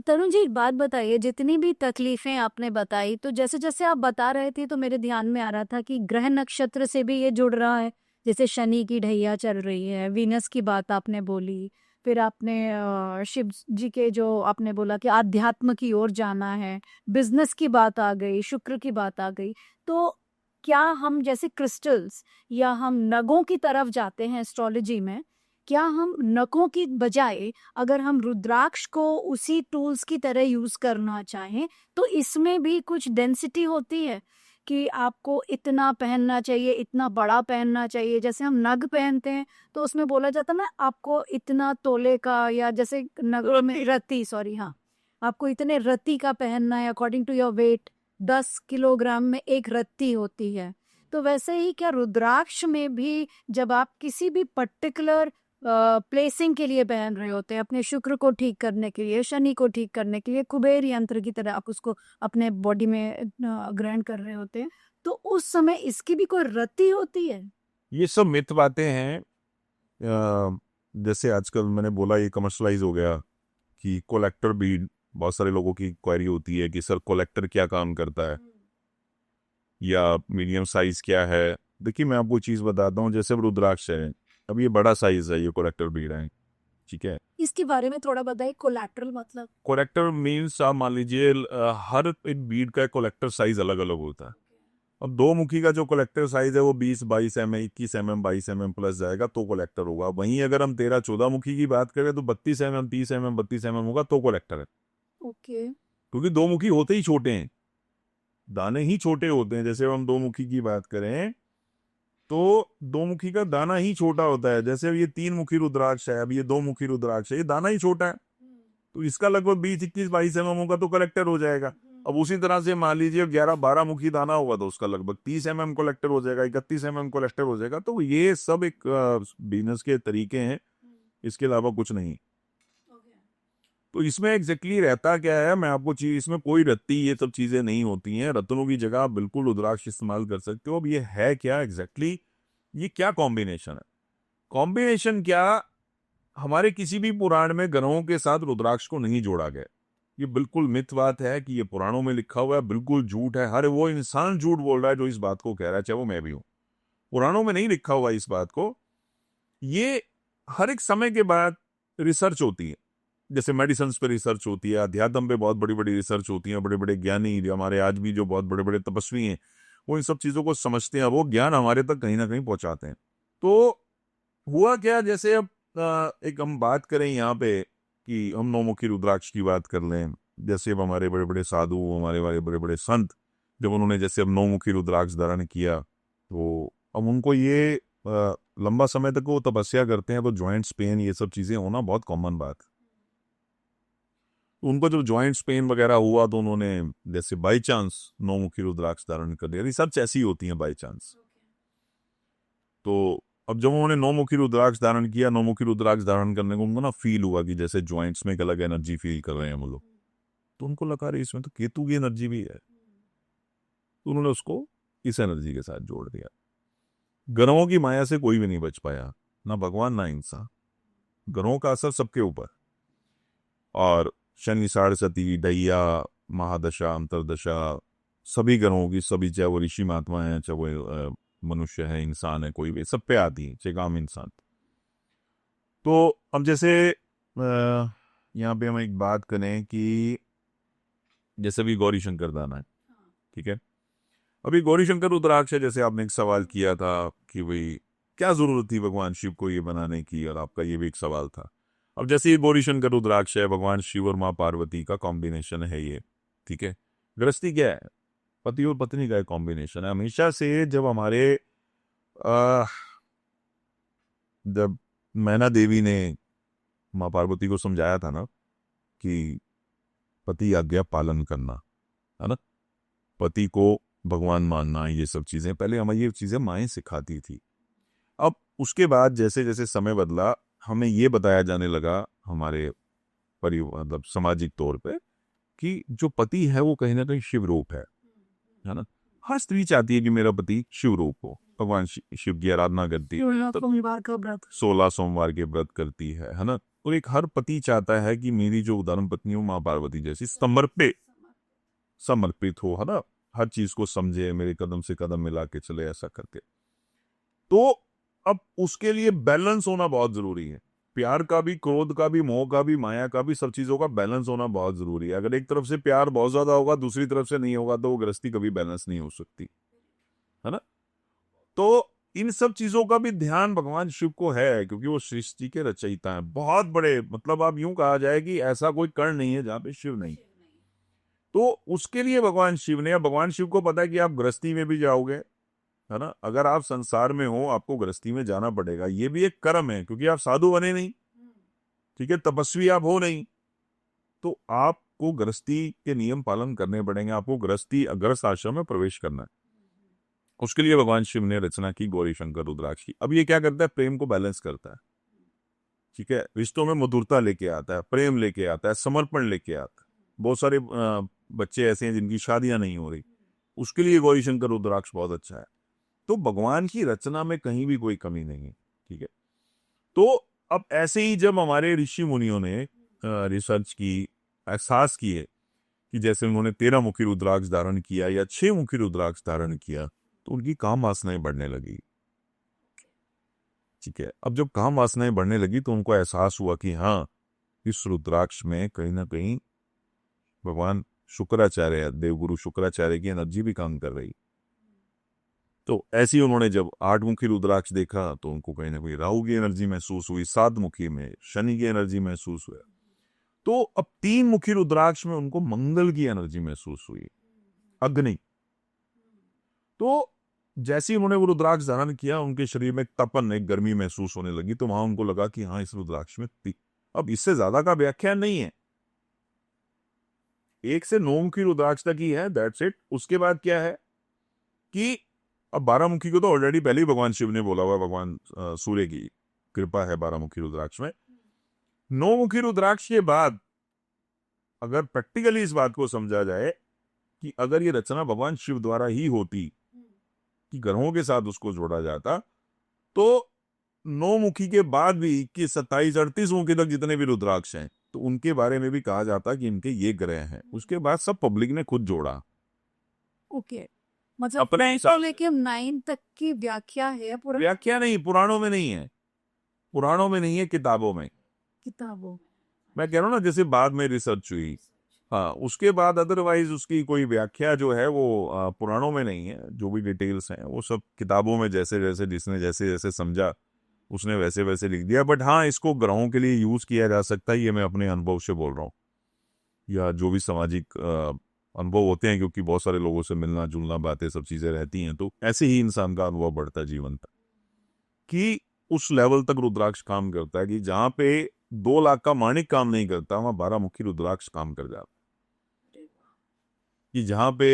Tarun ji, एक बात बताइए, जितनी भी तकलीफें आपने बताई, तो जैसे जैसे आप बता रहे थे तो मेरे ध्यान में आ रहा था कि ग्रह नक्षत्र से भी ये जुड़ रहा है। जैसे शनि की ढैया चल रही है, वीनस की बात आपने बोली, फिर आपने शिव जी के जो आपने बोला कि आध्यात्म की ओर जाना है, बिजनेस की बात आ गई, शुक्र की बात आ गई। तो क्या हम जैसे क्रिस्टल्स या हम नगों की तरफ जाते हैं एस्ट्रोलॉजी में, क्या हम नखों की बजाय अगर हम रुद्राक्ष को उसी टूल्स की तरह यूज करना चाहें तो इसमें भी कुछ डेंसिटी होती है कि आपको इतना पहनना चाहिए, इतना बड़ा पहनना चाहिए? जैसे हम नग पहनते हैं तो उसमें बोला जाता है ना, आपको इतना तोले का, या जैसे नग में रत्ती, सॉरी, हाँ, आपको इतने रत्ती का पहनना है according to your weight. 10 kilogram में एक रत्ती होती है। तो वैसे ही क्या रुद्राक्ष में भी जब आप किसी भी पर्टिकुलर प्लेसिंग के लिए पहन रहे होते हैं, अपने शुक्र को ठीक करने के लिए, शनि को ठीक करने के लिए, कुबेर यंत्र की तरह आप उसको अपने बॉडी में ग्रहण कर रहे होते हैं, तो उस समय इसकी भी कोई रति होती है? ये सब मिथ बातें हैं। जैसे आजकल मैंने बोला ये कमर्शलाइज हो गया कि कोलेक्टर बीड, बहुत सारे लोगों की क्वेरी होती है कि सर कोलेक्टर क्या काम करता है, या मीडियम साइज क्या है। देखिए मैं आपको चीज बताता हूँ, जैसे अब रुद्राक्ष है, अब ये बड़ा साइज है, ये कोलेक्टर बीड है, ठीक है। इसके बारे में थोड़ा बताइए, कोलैटरल मतलब? कोलेक्टर मीन्स आप मान लीजिए हर एक बीड का कोलेक्टर साइज अलग अलग होता है। अब दो मुखी का जो कलेक्टर साइज है वो 20-22 mm, 21 mm, 22 mm प्लस जाएगा तो कलेक्टर होगा। वहीं अगर हम 13-14 मुखी की बात करें तो 32 mm, 30 mm, 32 mm होगा तो कलेक्टर है। ओके। क्योंकि दो मुखी होते ही छोटे हैं, दाने ही छोटे होते हैं। जैसे हम दो मुखी की बात करें तो दो मुखी का दाना ही छोटा होता है। जैसे अब ये 3 मुखी रुद्राक्ष है, अब ये 2 मुखी रुद्राक्ष है, ये दाना ही छोटा है, तो इसका लगभग 20-21-22 mm होगा तो कलेक्टर हो जाएगा। अब उसी तरह से मान लीजिए 11-12 मुखी दाना होगा तो उसका लगभग 30 mm कलेक्टर हो जाएगा, 31 mm कलेक्टर हो जाएगा। तो ये सब एक बिजनेस के तरीके हैं, इसके अलावा कुछ नहीं। तो इसमें एग्जैक्टली रहता क्या है, मैं आपको चीज, इसमें कोई रत्ती ये सब चीजें नहीं होती हैं। रत्नों की जगह आप बिल्कुल रुद्राक्ष इस्तेमाल कर सकते हो। अब ये है क्या एग्जैक्टली, ये क्या कॉम्बिनेशन है? कॉम्बिनेशन क्या, हमारे किसी भी पुराण में ग्रहों के साथ रुद्राक्ष को नहीं जोड़ा गया। ये बिल्कुल मिथ बात है कि ये पुराणों में लिखा हुआ है, बिल्कुल झूठ है। हर वो इंसान झूठ बोल रहा है जो इस बात को कह रहा है, चाहे वो मैं भी हूं। पुराणों में नहीं लिखा हुआ इस बात को। ये हर एक समय के बाद रिसर्च होती है, जैसे मेडिसिन पे रिसर्च होती है, अध्यात्म पे बहुत बड़ी बड़ी रिसर्च होती है। बड़े बड़े ज्ञानी जो हमारे आज भी जो बहुत बड़े बड़े तपस्वी हैं वो इन सब चीजों को समझते हैं, वो ज्ञान हमारे तक कहीं ना कहीं पहुंचाते हैं। तो हुआ क्या, जैसे अब एक हम बात करें यहाँ पे कि हम नौमुखी रुद्राक्ष की बात कर लें। जैसे अब हमारे बड़े बड़े साधु, हमारे बड़े बड़े संत, जब उन्होंने जैसे अब नौमुखी रुद्राक्ष धारण किया तो अब उनको ये लंबा समय तक वो तपस्या करते हैं तो जॉइंट्स पेन ये सब चीजें होना बहुत कॉमन बात। उनको जब जॉइंट्स पेन वगैरह हुआ तो उन्होंने जैसे बाई चांस नौमुखी रुद्राक्ष धारण कर लिया। रिसर्च ऐसी होती है बाई चांस। तो अब जब उन्होंने नौमुखी रुद्राक्ष धारण किया, नौमुखी रुद्राक्ष धारण करने को उनको ना फील हुआ कि जैसे जॉइंट्स में एक अलग एनर्जी फील कर रहे हैं वो लोग। तो उनको लगा रही इसमें तो केतु की एनर्जी भी है, तो उन्होंने उसको इस एनर्जी के साथ जोड़ दिया। ग्रहों की माया से कोई भी नहीं बच पाया, ना भगवान ना इंसान। ग्रहों का असर सबके ऊपर, और शनि, साढ़सती, ढैया, महादशा, अंतरदशा, सभी ग्रहों की, सभी, चाहे वो ऋषि महात्मा है, चाहे वो मनुष्य है, इंसान है, कोई भी, सब पे आती है, चाहे काम इंसान। तो अब जैसे यहाँ पे हम एक बात करें कि जैसे भी गौरी शंकर दाना है, ठीक है, अभी गौरी शंकर रुद्राक्ष है। जैसे आपने एक सवाल किया था कि भाई क्या जरूरत थी भगवान शिव को ये बनाने की, और आपका ये भी एक सवाल था। अब जैसे ये गौरी शंकर रुद्राक्ष है, भगवान शिव और माँ पार्वती का कॉम्बिनेशन है ये, ठीक है। गृहस्थी क्या है, पति और पत्नी का कॉम्बिनेशन है। हमेशा से जब हमारे जब मैना देवी ने माँ पार्वती को समझाया था ना कि पति आज्ञा पालन करना, है ना, पति को भगवान मानना, ये सब चीजें पहले हमें ये चीजें माएँ सिखाती थी। अब उसके बाद जैसे जैसे समय बदला, हमें ये बताया जाने लगा हमारे परिवार, मतलब सामाजिक तौर पे, कि जो पति है वो कहीं ना कहीं शिव रूप है ना। हर स्त्री चाहती है कि मेरा पति शिव रूप हो, भगवान शिव की आराधना करती है, 16 सोमवार के व्रत करती है ना। तो एक हर पति चाहता है कि मेरी जो उदाहरण पत्नी हो माँ पार्वती जैसी समर्पित हो, है ना, हर चीज को समझे, मेरे कदम से कदम मिला के चले, ऐसा करके। तो अब उसके लिए बैलेंस होना बहुत जरूरी है। प्यार का भी, क्रोध का भी, मोह का भी, माया का भी, सब चीजों का बैलेंस होना बहुत जरूरी है। अगर एक तरफ से प्यार बहुत ज्यादा होगा, दूसरी तरफ से नहीं होगा, तो वो गृहस्थी कभी बैलेंस नहीं हो सकती, है ना। तो इन सब चीजों का भी ध्यान भगवान शिव को है, क्योंकि वो सृष्टि के रचयिता हैं, बहुत बड़े, मतलब आप यूं कहा जाए कि ऐसा कोई कर्ण नहीं है जहां पे शिव नहीं। तो उसके लिए भगवान शिव ने, भगवान शिव को पता है कि आप गृहस्थी में भी जाओगे, है ना, अगर आप संसार में हो आपको गृहस्थी में जाना पड़ेगा, ये भी एक कर्म है, क्योंकि आप साधु बने नहीं, ठीक है, तपस्वी आप हो नहीं, तो आपको गृहस्थी के नियम पालन करने पड़ेंगे, आपको गृहस्थ आश्रम में प्रवेश करना है। उसके लिए भगवान शिव ने रचना की गौरी शंकर रुद्राक्ष की। अब ये क्या करता है, प्रेम को बैलेंस करता है, ठीक है, रिश्तों में मधुरता लेके आता है, प्रेम लेके आता है, समर्पण लेके आता है। बहुत सारे बच्चे ऐसे हैं जिनकी शादियां नहीं हो रही, उसके लिए गौरी शंकर रुद्राक्ष बहुत अच्छा है। तो भगवान की रचना में कहीं भी कोई कमी नहीं है, ठीक है। तो अब ऐसे ही जब हमारे ऋषि मुनियों ने रिसर्च की, एहसास किए कि जैसे उन्होंने 13 मुखी रुद्राक्ष धारण किया या 6 मुखी रुद्राक्ष धारण किया, तो उनकी काम वासनाएं बढ़ने लगी। ठीक है। अब जब काम वासनाएं बढ़ने लगी तो उनको एहसास हुआ कि हाँ, इस रुद्राक्ष में कहीं ना कहीं भगवान शुक्राचार्य, देवगुरु शुक्राचार्य की एनर्जी भी काम कर रही। तो ऐसे ही उन्होंने जब 8 मुखी रुद्राक्ष देखा तो उनको कहीं ना कहीं राहु की एनर्जी महसूस हुई, 7 मुखी में शनि की एनर्जी महसूस हुआ। तो अब 3 मुखी रुद्राक्ष में उनको मंगल की एनर्जी महसूस हुई, अग्नि। तो जैसे ही उन्होंने वो रुद्राक्ष धारण किया, उनके शरीर में तपन, एक गर्मी महसूस होने लगी। तो वहां उनको लगा कि हाँ, इस रुद्राक्ष में अब इससे ज्यादा का व्याख्यान नहीं है, 1 से 9 मुखी रुद्राक्ष तक ही है, दैट्स इट। उसके बाद क्या है कि अब 12 मुखी को तो ऑलरेडी पहले ही भगवान शिव ने बोला हुआ, भगवान सूर्य की कृपा है 12 मुखी रुद्राक्ष में। 9 मुखी रुद्राक्ष के बाद अगर प्रैक्टिकली इस बात को समझा जाए कि अगर ये रचना भगवान शिव द्वारा ही होती, कि ग्रहों के साथ उसको जोड़ा जाता, तो 9 मुखी के बाद भी 21, 27, 38 मुखी तक जितने भी रुद्राक्ष हैं, तो उनके बारे में भी कहा जाता कि इनके ये ग्रह हैं। उसके बाद सब पब्लिक ने खुद जोड़ा। ओके, मतलब अपने 9 हिसाब से लेके 9 तक की व्याख्या है पूरा? व्याख्या नहीं, पुराणों में नहीं है, पुराणों में नहीं है, किताबों में। किताबों मैं कह रहा हूँ ना, जैसे बाद में रिसर्च हुई, हाँ, उसके बाद अदरवाइज उसकी कोई व्याख्या जो है वो पुराणों में नहीं है। जो भी डिटेल्स हैं वो सब किताबों में, जैसे जैसे जिसने जैसे जैसे समझा उसने वैसे वैसे लिख दिया। बट हाँ, इसको ग्रहों के लिए यूज किया जा सकता है, ये मैं अपने अनुभव से बोल रहा हूँ, या जो भी सामाजिक अनुभव होते हैं, क्योंकि बहुत सारे लोगों से मिलना जुलना, बातें, सब चीजें रहती हैं, तो ऐसे ही इंसान का अनुभव बढ़ता है जीवन तक, कि उस लेवल तक रुद्राक्ष काम करता है कि जहां पे 2 लाख का माणिक काम नहीं करता, वहां 12 मुखी रुद्राक्ष काम कर जाता है। कि जहां पे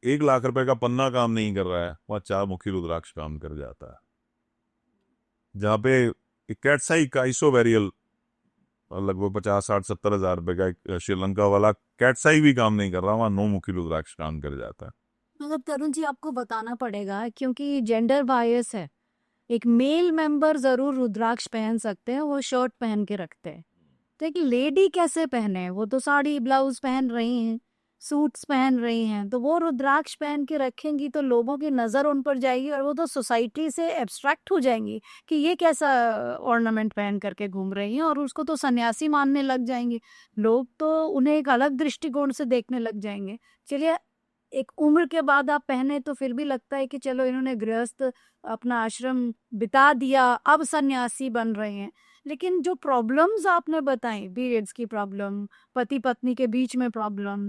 1 लाख रुपए का पन्ना काम नहीं कर रहा है, वहां 4 मुखी रुद्राक्ष काम कर जाता है। जहां पे कैटसाई का आइसोवेरियल लगभग 50, 60, 70 हजार रुपए का एक श्रीलंका वाला कैटसाई भी काम नहीं कर रहा, वहां 9 मुखी रुद्राक्ष काम कर जाता है। मतलब तरुण जी, आपको बताना पड़ेगा क्योंकि जेंडर बायस है। एक मेल मेंबर जरूर रुद्राक्ष पहन सकते हैं, वो शर्ट पहन के रखते हैं, तो एक लेडी कैसे पहने? वो तो साड़ी ब्लाउज पहन रही हैं, सूट्स पहन रही हैं, तो वो रुद्राक्ष पहन के रखेंगी तो लोगों की नज़र उन पर जाएगी और वो तो सोसाइटी से एब्स्ट्रैक्ट हो जाएंगी कि ये कैसा ऑर्नामेंट पहन करके घूम रही हैं, और उसको तो सन्यासी मानने लग जाएंगे लोग, तो उन्हें एक अलग दृष्टिकोण से देखने लग जाएंगे। चलिए, एक उम्र के बाद आप पहने तो फिर भी लगता है कि चलो इन्होंने गृहस्थ अपना आश्रम बिता दिया, अब सन्यासी बन रहे हैं। लेकिन जो प्रॉब्लम्स आपने बताई, पीरियड्स की प्रॉब्लम, पति पत्नी के बीच में प्रॉब्लम,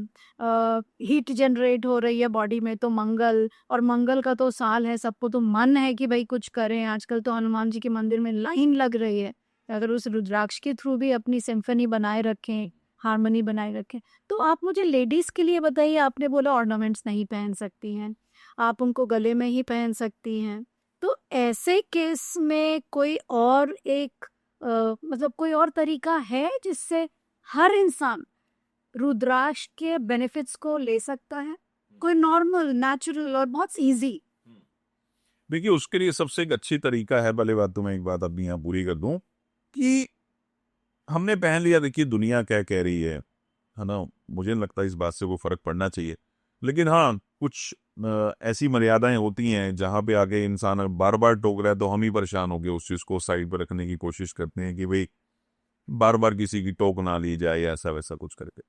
हीट जनरेट हो रही है बॉडी में, तो मंगल, और मंगल का तो साल है, सबको तो मन है कि भाई कुछ करें। आजकल तो हनुमान जी के मंदिर में लाइन लग रही है, अगर उस रुद्राक्ष के थ्रू भी अपनी सिम्फनी बनाए रखें, हारमोनी बनाए रखें। तो आप मुझे लेडीज के लिए बताइए, आपने बोला ऑर्नामेंट्स नहीं पहन सकती हैं, आप उनको गले में ही पहन सकती हैं, तो ऐसे केस में कोई और एक मतलब कोई और तरीका है जिससे हर इंसान रुद्राक्ष के बेनिफिट्स को ले सकता है? कोई नॉर्मल, नेचुरल और बहुत इजी? देखिए, उसके लिए सबसे एक अच्छी तरीका है, भले बात तो मैं एक बात अपनी यहाँ पूरी कर दूं, कि हमने पहन लिया, देखिए दुनिया क्या कह रही है ना, मुझे नहीं लगता इस बात से कोई फर्क पड़ना चाहिए। लेकिन हाँ, कुछ ऐसी मर्यादाएं होती हैं जहां पे आगे इंसान बार बार टोक रहा है, तो हम ही परेशान होकर उस चीज को साइड पर रखने की कोशिश करते हैं कि भाई बार बार किसी की टोक ना ली जाए, या ऐसा वैसा कुछ करके।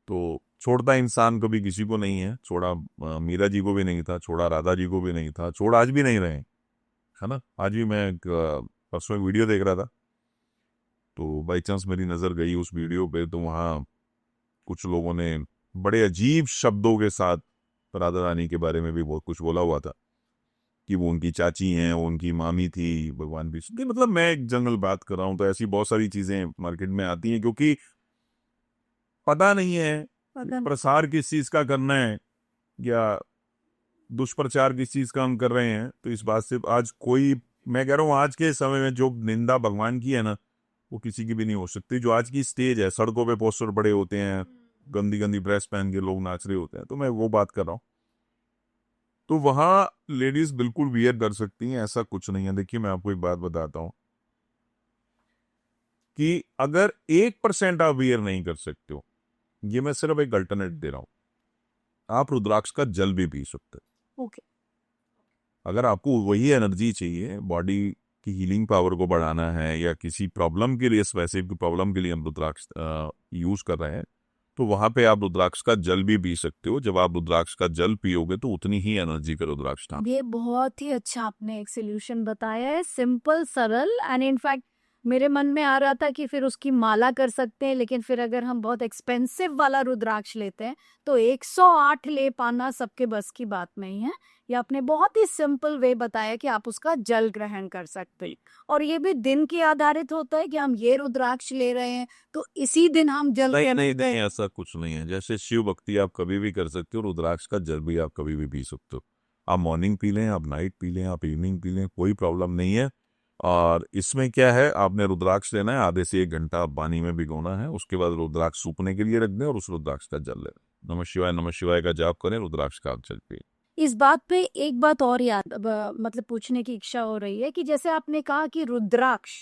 तो छोड़ता इंसान कभी किसी को नहीं है, छोड़ा मीरा जी को भी नहीं था, छोड़ा राधा जी को भी नहीं था, छोड़ आज भी नहीं रहे, है ना। आज भी मैं परसों एक वीडियो देख रहा था, तो बाई चांस मेरी नज़र गई उस वीडियो पे, तो वहाँ कुछ लोगों ने बड़े अजीब शब्दों के साथ राधा रानी के बारे में भी बहुत कुछ बोला हुआ था, कि वो उनकी चाची हैं, वो उनकी मामी थी, भगवान भी। मतलब मैं एक जनरल बात कर रहा हूँ, तो ऐसी बहुत सारी चीज़ें मार्केट में आती हैं, क्योंकि पता नहीं है प्रसार किस चीज़ का करना है, या दुष्प्रचार किस चीज़ का हम कर रहे हैं। तो इस बात से आज कोई, मैं कह रहा हूँ, आज के समय में जो निंदा भगवान की है ना, वो किसी की भी नहीं हो सकती। जो आज की स्टेज है, सड़कों पे पोस्टर बड़े होते हैं, गंदी गंदी ड्रेस पहन के लोग नाच रहे होते हैं, तो मैं वो बात कर रहा हूँ। तो वहां लेडीज बिल्कुल वियर कर सकती हैं, ऐसा कुछ नहीं है। देखिए, मैं आपको एक बात बताता हूँ कि अगर 1% आप वियर नहीं कर सकते हो, ये मैं सिर्फ एक अल्टरनेट दे रहा हूँ, आप रुद्राक्ष का जल भी पी सकते हो। ओके। अगर आपको वही एनर्जी चाहिए, बॉडी की हीलिंग पावर को बढ़ाना है, या किसी प्रॉब्लम के लिए, स्पेसिफिक प्रॉब्लम के लिए हम रुद्राक्ष यूज कर रहे हैं, तो वहां पे आप रुद्राक्ष का जल भी पी सकते हो। जब आप रुद्राक्ष का जल पियोगे तो उतनी ही एनर्जी का रुद्राक्ष था। ये बहुत ही अच्छा आपने एक सोल्यूशन बताया है, सिंपल सरल, एंड इनफैक्ट मेरे मन में आ रहा था कि फिर उसकी माला कर सकते हैं, लेकिन फिर अगर हम बहुत एक्सपेंसिव वाला रुद्राक्ष लेते हैं तो 108 ले पाना सबके बस की बात नहीं है। ये आपने बहुत ही सिंपल वे बताया कि आप उसका जल ग्रहण कर सकते हैं, और ये भी दिन के आधारित होता है कि हम ये रुद्राक्ष ले रहे हैं तो इसी दिन हम जल नहीं नहीं नहीं, ऐसा कुछ नहीं है। जैसे शिव भक्ति आप कभी भी कर सकते हो, रुद्राक्ष का जल भी आप कभी भी पी सकते हो। आप मॉर्निंग पी लें, आप नाइट पी लें, आप इवनिंग पी लें, कोई प्रॉब्लम नहीं है। और इसमें क्या है, आपने रुद्राक्ष लेना है, आधे से 1 घंटा पानी में भिगोना है, उसके बाद रुद्राक्ष सूखने के लिए रख दें और उस रुद्राक्ष का जल लें। नमः शिवाय का जाप करें, रुद्राक्ष का जल पिए। इस बात पे एक बात और याद मतलब पूछने की इच्छा हो रही है कि जैसे आपने कहा कि रुद्राक्ष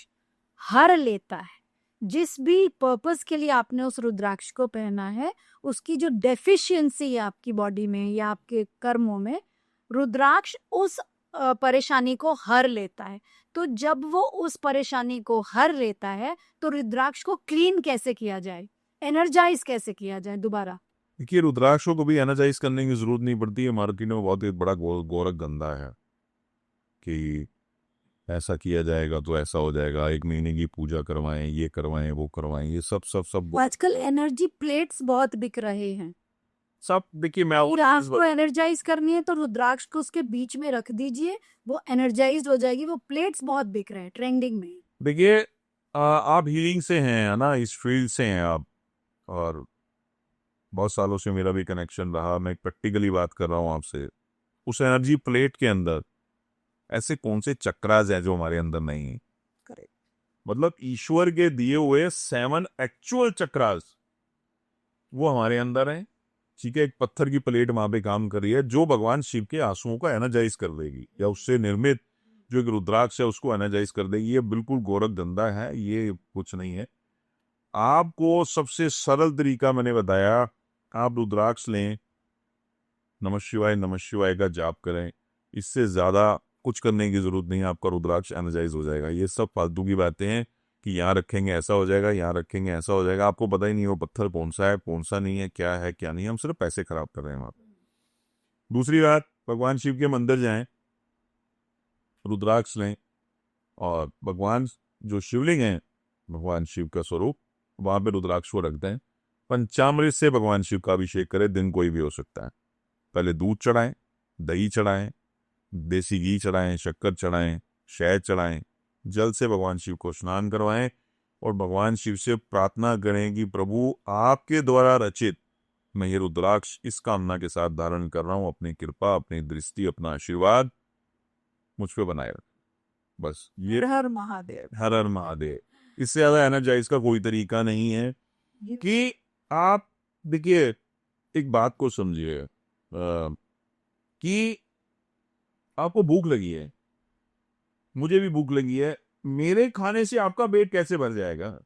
हर लेता है, जिस भी पर्पस के लिए आपने उस रुद्राक्ष को पहना है, उसकी जो डेफिशिएंसी है आपकी बॉडी में या आपके कर्मों में, रुद्राक्ष उस परेशानी को हर लेता है। तो जब वो उस परेशानी को हर लेता है तो रुद्राक्ष को क्लीन कैसे किया जाए, एनर्जाइज कैसे किया जाए दोबारा? देखिए, रुद्राक्षों को भी एनर्जाइज करने की जरूरत नहीं पड़ती है। मार्केट में बहुत एक बड़ा गोरख गंदा है कि ऐसा किया जाएगा तो ऐसा हो जाएगा, 1 महीने की पूजा करवाएं, ये करवाएं, वो करवाएं, ये सब सब सब आजकल एनर्जी प्लेट्स बहुत बिक रहे हैं। सब। देखिए, मैं और आपको एनर्जाइज करनी है तो रुद्राक्ष को उसके बीच में रख दीजिए, वो एनर्जाइज हो जाएगी। वो प्लेट्स बहुत बिक रहे हैं, ट्रेंडिंग में। देखिए, आप हीलिंग से हैं ना, इस फील्ड से हैं आप, और बहुत सालों से मेरा भी कनेक्शन रहा। मैं प्रैक्टिकली बात कर रहा हूँ आपसे। उस एनर्जी प्लेट के अंदर ऐसे कौन से चक्रास हैं जो हमारे अंदर नहीं है? करेक्ट। मतलब ईश्वर के दिए हुए 7 एक्चुअल चक्रास वो हमारे अंदर हैं। ठीक है, एक पत्थर की प्लेट वहां पे काम कर रही है जो भगवान शिव के आंसुओं को एनर्जाइज कर देगी, या उससे निर्मित जो एक रुद्राक्ष है उसको एनर्जाइज कर देगी। ये बिल्कुल गोरख धंधा है, ये कुछ नहीं है। आपको सबसे सरल तरीका मैंने बताया, आप रुद्राक्ष लें, नमः शिवाय का जाप करें। इससे ज्यादा कुछ करने की जरूरत नहीं है, आपका रुद्राक्ष एनर्जाइज हो जाएगा। ये सब फालतू की बातें हैं कि यहाँ रखेंगे ऐसा हो जाएगा, यहाँ रखेंगे ऐसा हो जाएगा। आपको पता ही नहीं वो पत्थर कौन सा है, कौन सा नहीं है, क्या नहीं है। हम सिर्फ पैसे खराब कर रहे हैं वहां पर। दूसरी बात, भगवान शिव के मंदिर जाएं, रुद्राक्ष लें, और भगवान जो शिवलिंग है, भगवान शिव का स्वरूप, वहां पे रुद्राक्ष को रख दें। पंचामृत से भगवान शिव का अभिषेक करें। दिन कोई भी हो सकता है। पहले दूध चढ़ाएं, दही चढ़ाएं, देसी घी चढ़ाएं, शक्कर चढ़ाएं, शहद चढ़ाएं, जल से भगवान शिव को स्नान करवाएं, और भगवान शिव से प्रार्थना करें कि प्रभु, आपके द्वारा रचित मैं ये रुद्राक्ष इस कामना के साथ धारण कर रहा हूं, अपनी कृपा, अपनी दृष्टि, अपना आशीर्वाद मुझ पे बनाए रख। बस ये। हर हर महादेव। हर हर महादेव। इससे ज्यादा एनर्जाइज का कोई तरीका नहीं है कि आप, देखिए, एक बात को समझिए कि आपको भूख लगी है, मुझे भी भूख लगी है, मेरे खाने से आपका पेट कैसे भर जाएगा?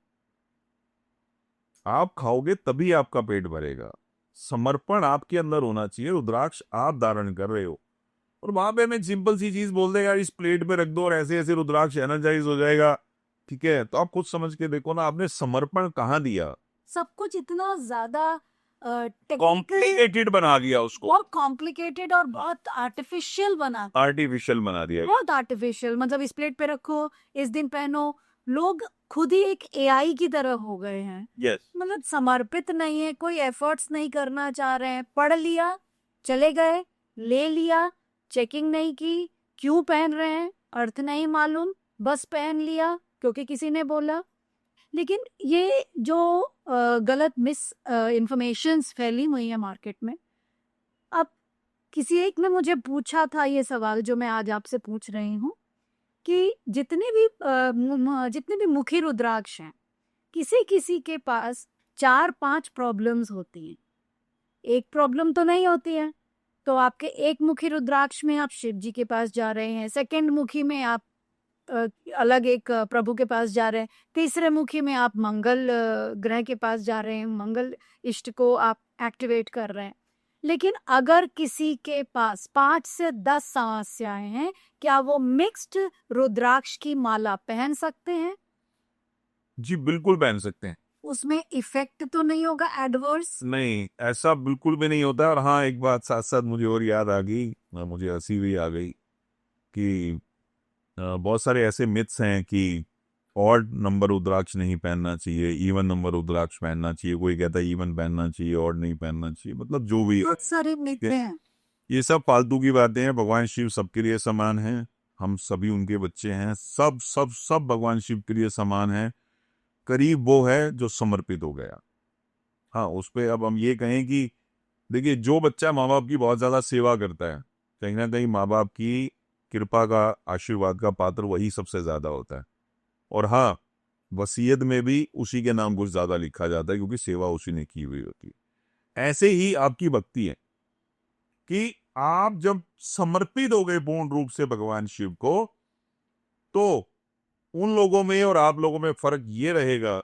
आप खाओगे तभी आपका पेट भरेगा। समर्पण आपके अंदर होना चाहिए। रुद्राक्ष आप धारण कर रहे हो, और वहां पे मैं सिंपल सी चीज बोल देगा, इस प्लेट पे रख दो और ऐसे ऐसे रुद्राक्ष एनर्जाइज हो जाएगा। ठीक है, तो आप खुद समझ के देखो ना, आपने समर्पण कहाँ दिया? सब कुछ इतना ज्यादा कॉम्प्लिकेटेड बना दिया उसको, बहुत कॉम्प्लिकेटेड और बहुत आर्टिफिशियल बना दिया। बहुत आर्टिफिशियल। मतलब इस प्लेट पे रखो, इस दिन पहनो। लोग खुद ही एक एआई की तरह हो गए हैं। मतलब समर्पित नहीं है, कोई एफर्ट्स नहीं करना चाह रहे हैं। पढ़ लिया, चले गए, ले लिया, चेकिंग नहीं की, क्यों पहन रहे हैं अर्थ नहीं मालूम, बस पहन लिया क्योंकि किसी ने बोला। लेकिन ये जो गलत मिस इंफॉर्मेशंस फैली हुई है मार्केट में, अब किसी एक ने मुझे पूछा था ये सवाल जो मैं आज आपसे पूछ रही हूँ कि जितने भी मुखी रुद्राक्ष हैं, किसी किसी के पास 4-5 प्रॉब्लम्स होती हैं। एक प्रॉब्लम तो नहीं होती है। तो आपके एक मुखी रुद्राक्ष में आप शिव जी के पास जा रहे हैं, सेकंड मुखी में आप अलग एक प्रभु के पास जा रहे हैं, तीसरे मुखी में आप मंगल ग्रह के पास जा रहे हैं, मंगल इष्ट को आप एक्टिवेट कर रहे हैं। लेकिन अगर किसी के पास 5 से 10 समस्याएं हैं, क्या वो मिक्स्ड रुद्राक्ष की माला पहन सकते हैं? जी बिल्कुल पहन सकते हैं। उसमें इफेक्ट तो नहीं होगा एडवर्स? नहीं, ऐसा बिल्कुल भी नहीं होता। और हाँ, एक बात साथ साथ मुझे और याद आ गई, मुझे हंसी भी आ गई कि बहुत सारे ऐसे मिथ्स हैं कि ऑड नंबर रुद्राक्ष नहीं पहनना चाहिए, इवन नंबर रुद्राक्ष पहनना चाहिए। कोई कहता है इवन पहनना चाहिए, ऑड नहीं पहनना चाहिए। मतलब जो भी बहुत सारे मिथ हैं। ये सब फालतू की बातें हैं। भगवान शिव सबके लिए समान हैं, हम सभी उनके बच्चे हैं। सब सब सब भगवान शिव के लिए समान है। करीब वो है जो समर्पित हो गया। हाँ, उस पे अब हम ये कहें कि देखिए, जो बच्चा माँ बाप की बहुत ज्यादा सेवा करता है, कहीं ना कहीं माँ बाप की कृपा का, आशीर्वाद का पात्र वही सबसे ज्यादा होता है। और हाँ, वसीयत में भी उसी के नाम कुछ ज्यादा लिखा जाता है, क्योंकि सेवा उसी ने की हुई होती है। ऐसे ही आपकी भक्ति है कि आप जब समर्पित हो गए पूर्ण रूप से भगवान शिव को, तो उन लोगों में और आप लोगों में फर्क ये रहेगा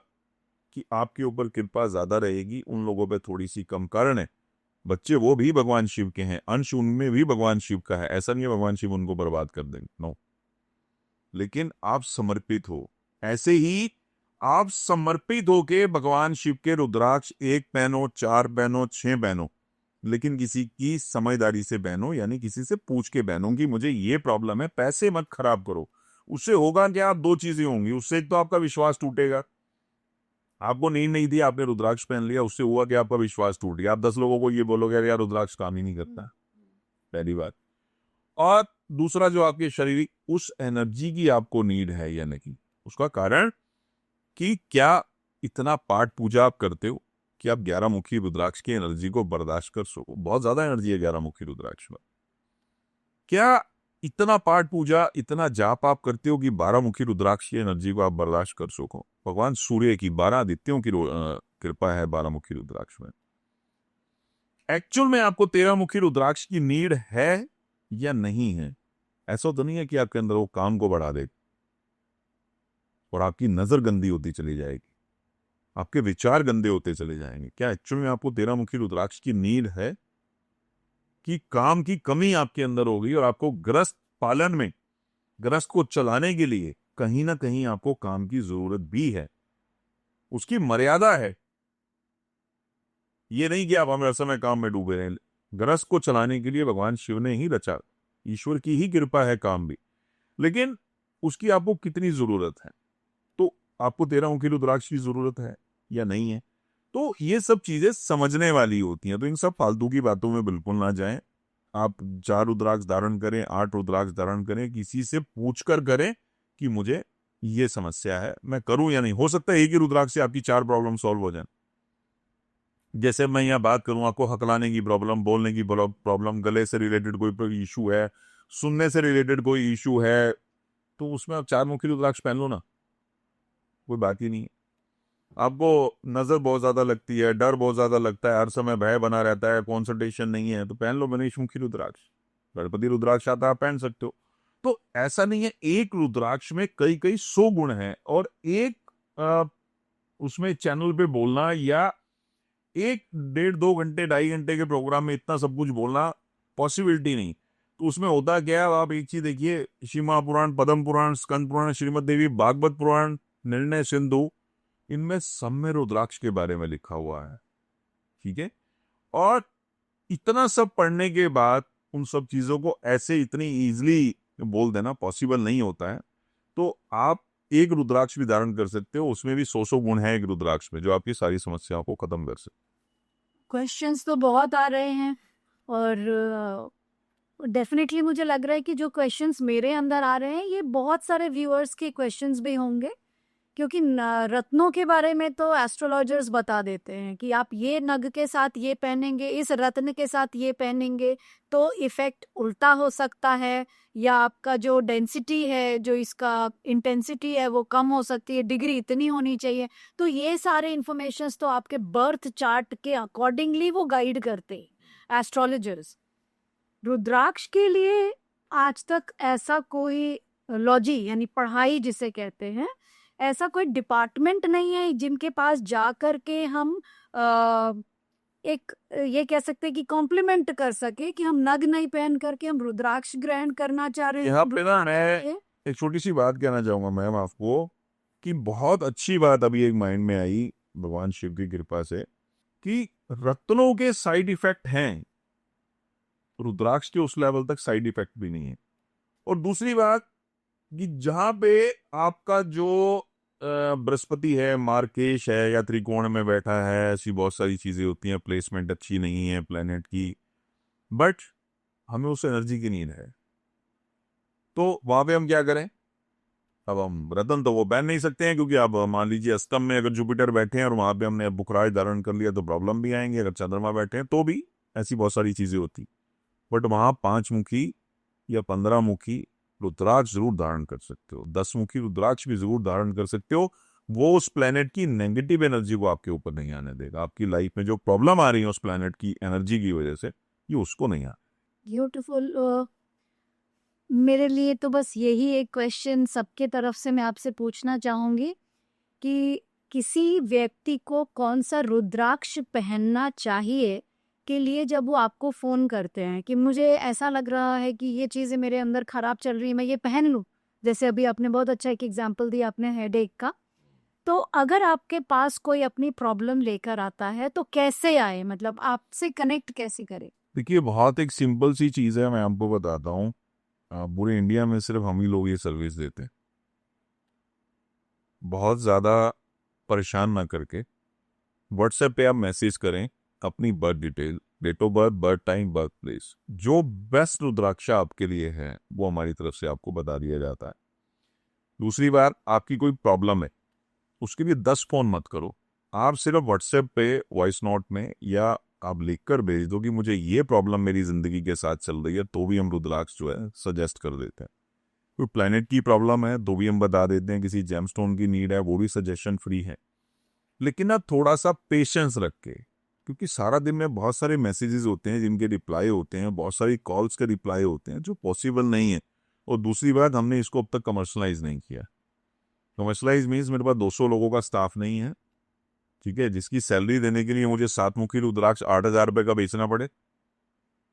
कि आपके ऊपर कृपा ज्यादा रहेगी, उन लोगों पे थोड़ी सी कम। कारण है, बच्चे वो भी भगवान शिव के हैं, अंश उनमें भी भगवान शिव का है। ऐसा नहीं है भगवान शिव उनको बर्बाद कर देंगे, नो। लेकिन आप समर्पित हो। ऐसे ही आप समर्पित होके भगवान शिव के रुद्राक्ष 1 पहनो, 4 पहनो, 6 पहनो, लेकिन किसी की समझदारी से बहनो, यानी किसी से पूछ के बहनो कि मुझे ये प्रॉब्लम है। पैसे मत खराब करो। उससे होगा क्या, 2 चीजें होंगी। उससे एक तो आपका विश्वास टूटेगा। आपको नींद नहीं दी, आपने रुद्राक्ष पहन लिया, उससे हुआ कि आपका विश्वास टूट गया। आप 10 लोगों को ये बोलोगे यार रुद्राक्ष काम ही नहीं करता, पहली बात। और दूसरा, जो आपके शरीर उस एनर्जी की आपको नीड है या नहीं, उसका कारण कि क्या इतना पाठ पूजा आप करते हो कि आप 11 मुखी रुद्राक्ष की एनर्जी को बर्दाश्त कर सको। बहुत ज्यादा एनर्जी है 11 मुखी रुद्राक्ष में। क्या इतना पाठ पूजा, इतना जाप आप करते हो कि 12 मुखी रुद्राक्ष की एनर्जी को आप बर्दाश्त कर सको? भगवान सूर्य की, 12 आदित्यों की कृपा है 12 मुखी रुद्राक्ष में। एक्चुअल में आपको 13 मुखी रुद्राक्ष की नीड है या नहीं है? ऐसा तो नहीं है कि आपके अंदर वो काम को बढ़ा दे और आपकी नजर गंदी होती चली जाएगी, आपके विचार गंदे होते चले जाएंगे। क्या एक्चुअल में आपको 13 मुखी रुद्राक्ष की नीड है कि काम की कमी आपके अंदर होगी और आपको गृहस्थ पालन में, गृहस्थ को चलाने के लिए कहीं ना कहीं आपको काम की जरूरत भी है? उसकी मर्यादा है। ये नहीं कि आप हमें समय काम में डूबे रहें। गृहस्थ को चलाने के लिए भगवान शिव ने ही रचा, ईश्वर की ही कृपा है काम भी। लेकिन उसकी आपको कितनी जरूरत है? तो आपको 13 मुखी रुद्राक्ष की जरूरत है या नहीं है? तो ये सब चीजें समझने वाली होती हैं। तो इन सब फालतू की बातों में बिल्कुल ना जाएं। आप 4 रुद्राक्ष धारण करें, 8 रुद्राक्ष धारण करें, किसी से पूछकर करें कि मुझे ये समस्या है, मैं करूं या नहीं। हो सकता है एक ही रुद्राक्ष से आपकी 4 प्रॉब्लम सॉल्व हो जाए। जैसे मैं यहाँ बात करूं, आपको हकलाने की प्रॉब्लम, बोलने की प्रॉब्लम, गले से रिलेटेड कोई इशू है, सुनने से रिलेटेड कोई इशू है, तो उसमें आप 4 मुखी रुद्राक्ष पहन लो ना, कोई बात ही नहीं है। आपको नजर बहुत ज्यादा लगती है, डर बहुत ज्यादा लगता है, हर समय भय बना रहता है, कंसंट्रेशन नहीं है, तो पहन लो गणेश मुखी रुद्राक्ष। गणपति रुद्राक्ष आता है, आप पहन सकते हो। तो ऐसा नहीं है, एक रुद्राक्ष में कई कई 100 गुण हैं। और एक उसमें चैनल पे बोलना या 1 डेढ़ 2 घंटे 2.5 घंटे के प्रोग्राम में इतना सब कुछ बोलना पॉसिबिलिटी नहीं। तो उसमें होता क्या है, आप एक चीज देखिए, शिव महापुराण, पद्म पुराण, स्कंद पुराण, श्रीमद देवी भागवत पुराण, निर्णय सिंधु, इनमें सब में रुद्राक्ष के बारे में लिखा हुआ है। ठीक है। और इतना सब पढ़ने के बाद उन सब चीजों को ऐसे इतनी इजीली बोल देना पॉसिबल नहीं होता है। तो आप एक रुद्राक्ष भी धारण कर सकते हो, उसमें भी 100 गुण है एक रुद्राक्ष में, जो आपकी सारी समस्याओं को खत्म कर सकते। क्वेश्चंस तो बहुत आ रहे हैं और डेफिनेटली मुझे लग रहा है कि जो क्वेश्चंस मेरे अंदर आ रहे हैं ये बहुत सारे व्यूअर्स के क्वेश्चंस भी होंगे, क्योंकि रत्नों के बारे में तो एस्ट्रोलॉजर्स बता देते हैं कि आप ये नग के साथ ये पहनेंगे, इस रत्न के साथ ये पहनेंगे तो इफेक्ट उल्टा हो सकता है, या आपका जो डेंसिटी है, जो इसका इंटेंसिटी है वो कम हो सकती है, डिग्री इतनी होनी चाहिए। तो ये सारे इंफॉर्मेशंस तो आपके बर्थ चार्ट के अकॉर्डिंगली वो गाइड करते हैं एस्ट्रोलॉजर्स। रुद्राक्ष के लिए आज तक ऐसा कोई लॉजी यानी पढ़ाई जिसे कहते हैं, ऐसा कोई डिपार्टमेंट नहीं है जिनके पास जा कर के हम एक ये कह सकते हैं कि कॉम्प्लीमेंट कर सके कि हम नग नहीं पहन करके हम रुद्राक्ष ग्रहण करना चाह रहे हैं। यहाँ पे ना मैं एक छोटी सी बात कहना चाहूंगा मैम आपको, कि बहुत अच्छी बात अभी एक माइंड में आई भगवान शिव की कृपा से, कि रत्नों के साइड इफेक्ट हैं, रुद्राक्ष के उस लेवल तक साइड इफेक्ट भी नहीं है। और दूसरी बात कि जहां पे आपका जो बृहस्पति है, मार्केश है या त्रिकोण में बैठा है, ऐसी बहुत सारी चीजें होती हैं, प्लेसमेंट अच्छी नहीं है प्लेनेट की, बट हमें उस एनर्जी की नीड है, तो वहां पे हम क्या करें? अब हम रतन तो वो पहन नहीं सकते हैं, क्योंकि आप मान लीजिए अष्टम में अगर जुपिटर बैठे हैं और वहां पे हमने बुखराज धारण कर लिया तो प्रॉब्लम भी आएंगे, अगर चंद्रमा बैठे हैं तो भी ऐसी बहुत सारी चीजें होती। बट वहां 5 मुखी या 15 मुखी रुद्राक्ष जरूर धारण कर सकते हो, 10 मुखी रुद्राक्ष भी जरूर धारण कर सकते हो। वो उस प्लेनेट की नेगेटिव एनर्जी को आपके ऊपर नहीं आने देगा। आपकी लाइफ में जो प्रॉब्लम आ रही है उस प्लेनेट की एनर्जी की वजह से, ये उसको नहीं आ। ब्यूटीफुल। मेरे लिए तो बस यही एक क्वेश्चन सबके तरफ से मैं आपसे पूछना चाहूंगी कि किसी व्यक्ति को कौन सा रुद्राक्ष पहनना चाहिए के लिए जब वो आपको फोन करते हैं कि मुझे ऐसा लग रहा है कि ये चीजें मेरे अंदर खराब चल रही है, मैं ये पहन लूं। जैसे अभी आपने बहुत अच्छा एक एग्जांपल दिया आपने हेडेक का। तो अगर आपके पास कोई अपनी प्रॉब्लम लेकर आता है तो कैसे आए, मतलब आपसे कनेक्ट कैसे करे? देखिए बहुत एक सिंपल सी चीज है, मैं आपको बताता हूँ। पूरे इंडिया में सिर्फ हम ही लोग ये सर्विस देते हैं। बहुत ज़्यादा परेशान ना करके व्हाट्सएप पे आप मैसेज करें अपनी birth detail, date of birth, birth time, birth place, जो बेस्ट रुद्राक्षा आपके लिए है वो हमारी तरफ से आपको बता दिया जाता है। दूसरी बार, आपकी कोई प्रॉब्लम है उसके लिए 10 फोन मत करो, आप सिर्फ व्हाट्सएप पे वॉइस नोट में या आप लिखकर भेज दो कि मुझे ये प्रॉब्लम मेरी जिंदगी के साथ चल रही है, तो भी हम रुद्राक्ष जो है सजेस्ट कर देते हैं। कोई प्लेनेट की प्रॉब्लम है तो भी हम बता देते हैं, किसी जेमस्टोन की नीड है वो भी सजेशन फ्री है। लेकिन ना थोड़ा सा पेशेंस रख के, क्योंकि सारा दिन में बहुत सारे मैसेजेस होते हैं जिनके रिप्लाई होते हैं, बहुत सारी कॉल्स के रिप्लाई होते हैं जो पॉसिबल नहीं है। और दूसरी बात, हमने इसको अब तक कमर्शलाइज नहीं किया। कमर्शलाइज मीन्स मेरे पास 200 लोगों का स्टाफ नहीं है, ठीक है, जिसकी सैलरी देने के लिए मुझे 7 मुखी रुद्राक्ष 8,000 रुपये का बेचना पड़े,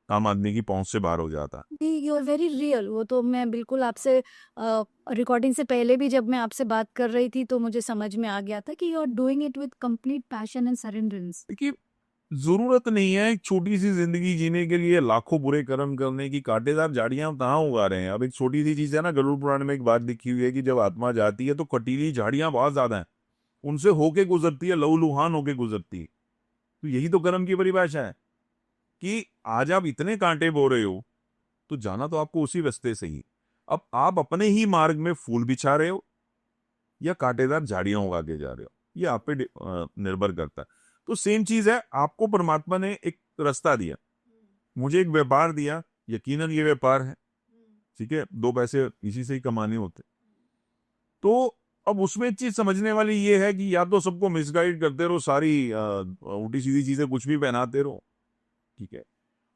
आम आदमी की पहुंच से बाहर हो जाता। You are very real. वो तो मैं बिल्कुल आपसे रिकॉर्डिंग से पहले भी जब मैं आपसे बात कर रही थी तो मुझे समझ में आ गया था कि you are doing it with complete passion and surrenderance. देखिए जरूरत नहीं है एक छोटी सी जिंदगी जीने के लिए लाखों बुरे कर्म करने की, कांटेदार झाड़ियां हम कहाँ उगा रहे हैं। अब एक छोटी सी चीज है ना, गरुड़ पुराण में एक बात लिखी हुई है कि जब आत्मा जाती है तो कटीली झाड़ियां बहुत ज्यादा हैं, उनसे होके गुजरती है, लहूलुहान होके गुजरती है। तो यही तो कर्म की परिभाषा है कि आज आप इतने कांटे बो रहे हो तो जाना तो आपको उसी रास्ते से ही। अब आप अपने ही मार्ग में फूल बिछा रहे हो या कांटेदार झाड़ियां उगा के जा रहे हो, ये आप पे निर्भर करता है। तो सेम चीज है, आपको परमात्मा ने एक रास्ता दिया, मुझे एक व्यापार दिया, यकीनन ये व्यापार है, ठीक है, 2 पैसे इसी से ही कमाने होते। तो अब उसमें चीज समझने वाली ये है कि या तो सबको मिसगाइड करते रहो, सारी उल्टी सीधी चीजें कुछ भी पहनाते रहो, ठीक है,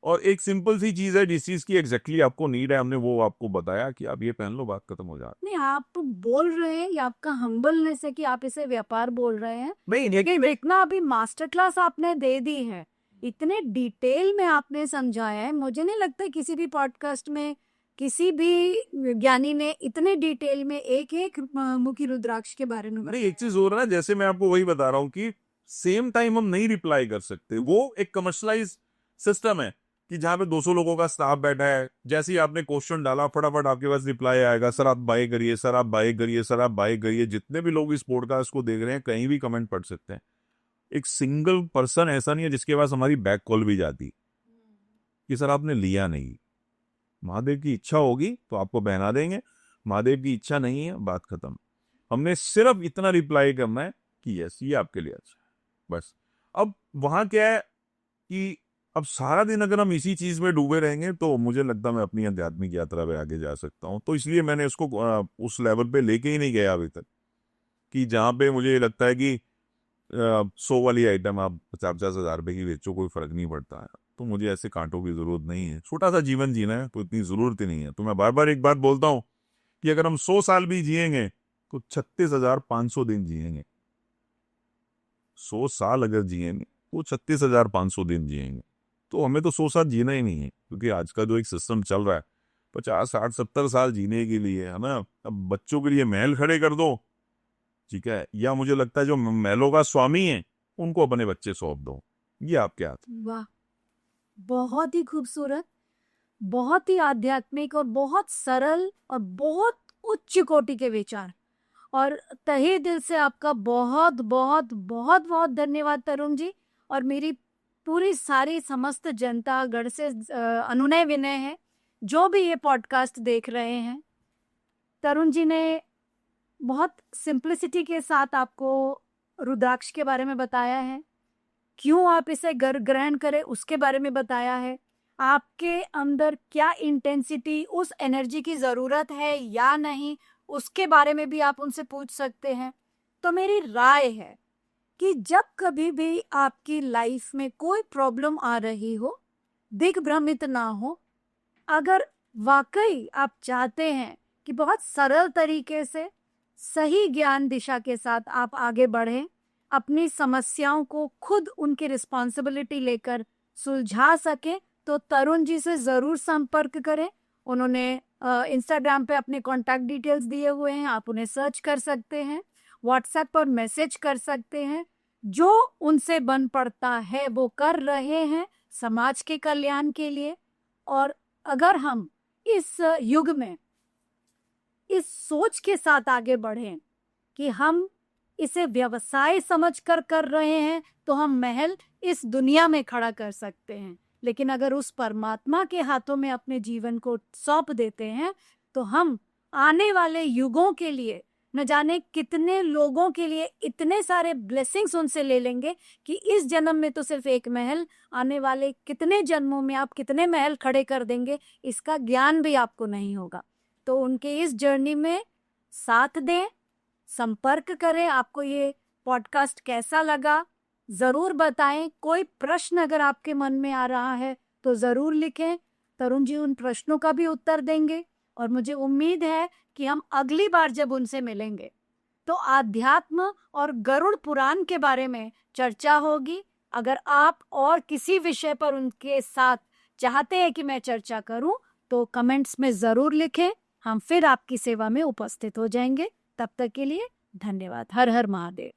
और एक सिंपल सी चीज है जिस चीज की एग्जैक्टली आपको नीड है, हमने वो आपको बताया कि आप ये पहन लो, बात खत्म हो जाती। नहीं, आप बोल रहे हैं, ये आपका हम्बलनेस है कि आप इसे व्यापार बोल रहे हैं। नहीं लेकिन इतना अभी मास्टर क्लास आपने दे दी है, इतने डिटेल में आपने समझाया है, मुझे नहीं लगता किसी भी पॉडकास्ट में किसी भी ज्ञानी ने इतने डिटेल में एक एक मुखी रुद्राक्ष के बारे में नहीं, एक चीज हो रहा है, जैसे मैं आपको वही बता रहा हूँ कि सेम टाइम हम नहीं रिप्लाई कर सकते, वो एक कमर्शलाइज सिस्टम है कि जहां पे 200 लोगों का स्टाफ बैठा है, जैसे ही आपने क्वेश्चन डाला फटाफट आपके पास रिप्लाई आएगा, सर आप बाय करिए, सर आप बाय करिए, सर आप बाय करिए। जितने भी लोग इस पॉडकास्ट को देख रहे हैं कहीं भी कमेंट पढ़ सकते हैं, एक सिंगल पर्सन ऐसा नहीं है जिसके पास हमारी बैक कॉल भी जाती कि सर आपने लिया नहीं। महादेव की इच्छा होगी तो आपको पहना देंगे, महादेव की इच्छा नहीं है, बात खत्म। हमने सिर्फ इतना रिप्लाई करना है कि यस ये आपके लिए अच्छा है, बस। अब वहां क्या है कि अब सारा दिन अगर हम इसी चीज में डूबे रहेंगे तो मुझे लगता है मैं अपनी आध्यात्मिक यात्रा पे आगे जा सकता हूँ। तो इसलिए मैंने उसको उस लेवल पे लेके ही नहीं गया अभी तक, कि जहाँ पे मुझे लगता है कि 100 वाली आइटम आप 50-50 हजार रुपए की बेचो, कोई फर्क नहीं पड़ता है। तो मुझे ऐसे कांटों की जरूरत नहीं है, छोटा सा जीवन जीना है तो इतनी जरूरत ही नहीं है। तो मैं बार बार एक बात बोलता हूँ कि अगर हम 100 साल भी जिएंगे तो 36,500 दिन जिएंगे। 100 साल अगर जिएंगे वो 36,500 दिन जिएंगे। तो हमें तो 100 साल जीना ही नहीं है, क्योंकि आज का जो एक सिस्टम चल रहा है 50, 60, 70 साल जीने के लिए, है ना। अब बच्चों के लिए महल खड़े कर दो, ठीक है, या मुझे लगता है जो महलों का स्वामी है उनको अपने बच्चे सौंप दो। ये आपके हाथ। वाह, बहुत ही खूबसूरत, बहुत ही आध्यात्मिक और बहुत सरल और बहुत उच्च कोटि के विचार। और तहे दिल से आपका बहुत बहुत बहुत बहुत धन्यवाद तरुण जी। और मेरी पूरी सारी समस्त जनता गण से अनुनय विनय है, जो भी ये पॉडकास्ट देख रहे हैं, तरुण जी ने बहुत सिंप्लिसिटी के साथ आपको रुद्राक्ष के बारे में बताया है, क्यों आप इसे ग्रहण करें उसके बारे में बताया है, आपके अंदर क्या इंटेंसिटी उस एनर्जी की ज़रूरत है या नहीं उसके बारे में भी आप उनसे पूछ सकते हैं। तो मेरी राय है कि जब कभी भी आपकी लाइफ में कोई प्रॉब्लम आ रही हो, दिग्भ्रमित ना हो। अगर वाकई आप चाहते हैं कि बहुत सरल तरीके से सही ज्ञान दिशा के साथ आप आगे बढ़ें, अपनी समस्याओं को खुद उनकी रिस्पॉन्सिबिलिटी लेकर सुलझा सके, तो तरुण जी से ज़रूर संपर्क करें। उन्होंने इंस्टाग्राम पे अपने कॉन्टैक्ट डिटेल्स दिए हुए हैं, आप उन्हें सर्च कर सकते हैं, व्हाट्सएप पर मैसेज कर सकते हैं। जो उनसे बन पड़ता है वो कर रहे हैं समाज के कल्याण के लिए। और अगर हम इस युग में इस सोच के साथ आगे बढ़ें कि हम इसे व्यवसाय समझकर कर रहे हैं, तो हम महल इस दुनिया में खड़ा कर सकते हैं। लेकिन अगर उस परमात्मा के हाथों में अपने जीवन को सौंप देते हैं, तो हम आने वाले युगों के लिए, न जाने कितने लोगों के लिए इतने सारे ब्लेसिंग्स उनसे ले लेंगे कि इस जन्म में तो सिर्फ एक महल, आने वाले कितने जन्मों में आप कितने महल खड़े कर देंगे, इसका ज्ञान भी आपको नहीं होगा। तो उनके इस जर्नी में साथ दें, संपर्क करें। आपको ये पॉडकास्ट कैसा लगा ज़रूर बताएं। कोई प्रश्न अगर आपके मन में आ रहा है तो ज़रूर लिखें, तरुण जी उन प्रश्नों का भी उत्तर देंगे। और मुझे उम्मीद है कि हम अगली बार जब उनसे मिलेंगे तो आध्यात्म और गरुड़ पुराण के बारे में चर्चा होगी। अगर आप और किसी विषय पर उनके साथ चाहते हैं कि मैं चर्चा करूं, तो कमेंट्स में ज़रूर लिखें, हम फिर आपकी सेवा में उपस्थित हो जाएंगे। तब तक के लिए धन्यवाद। हर हर महादेव।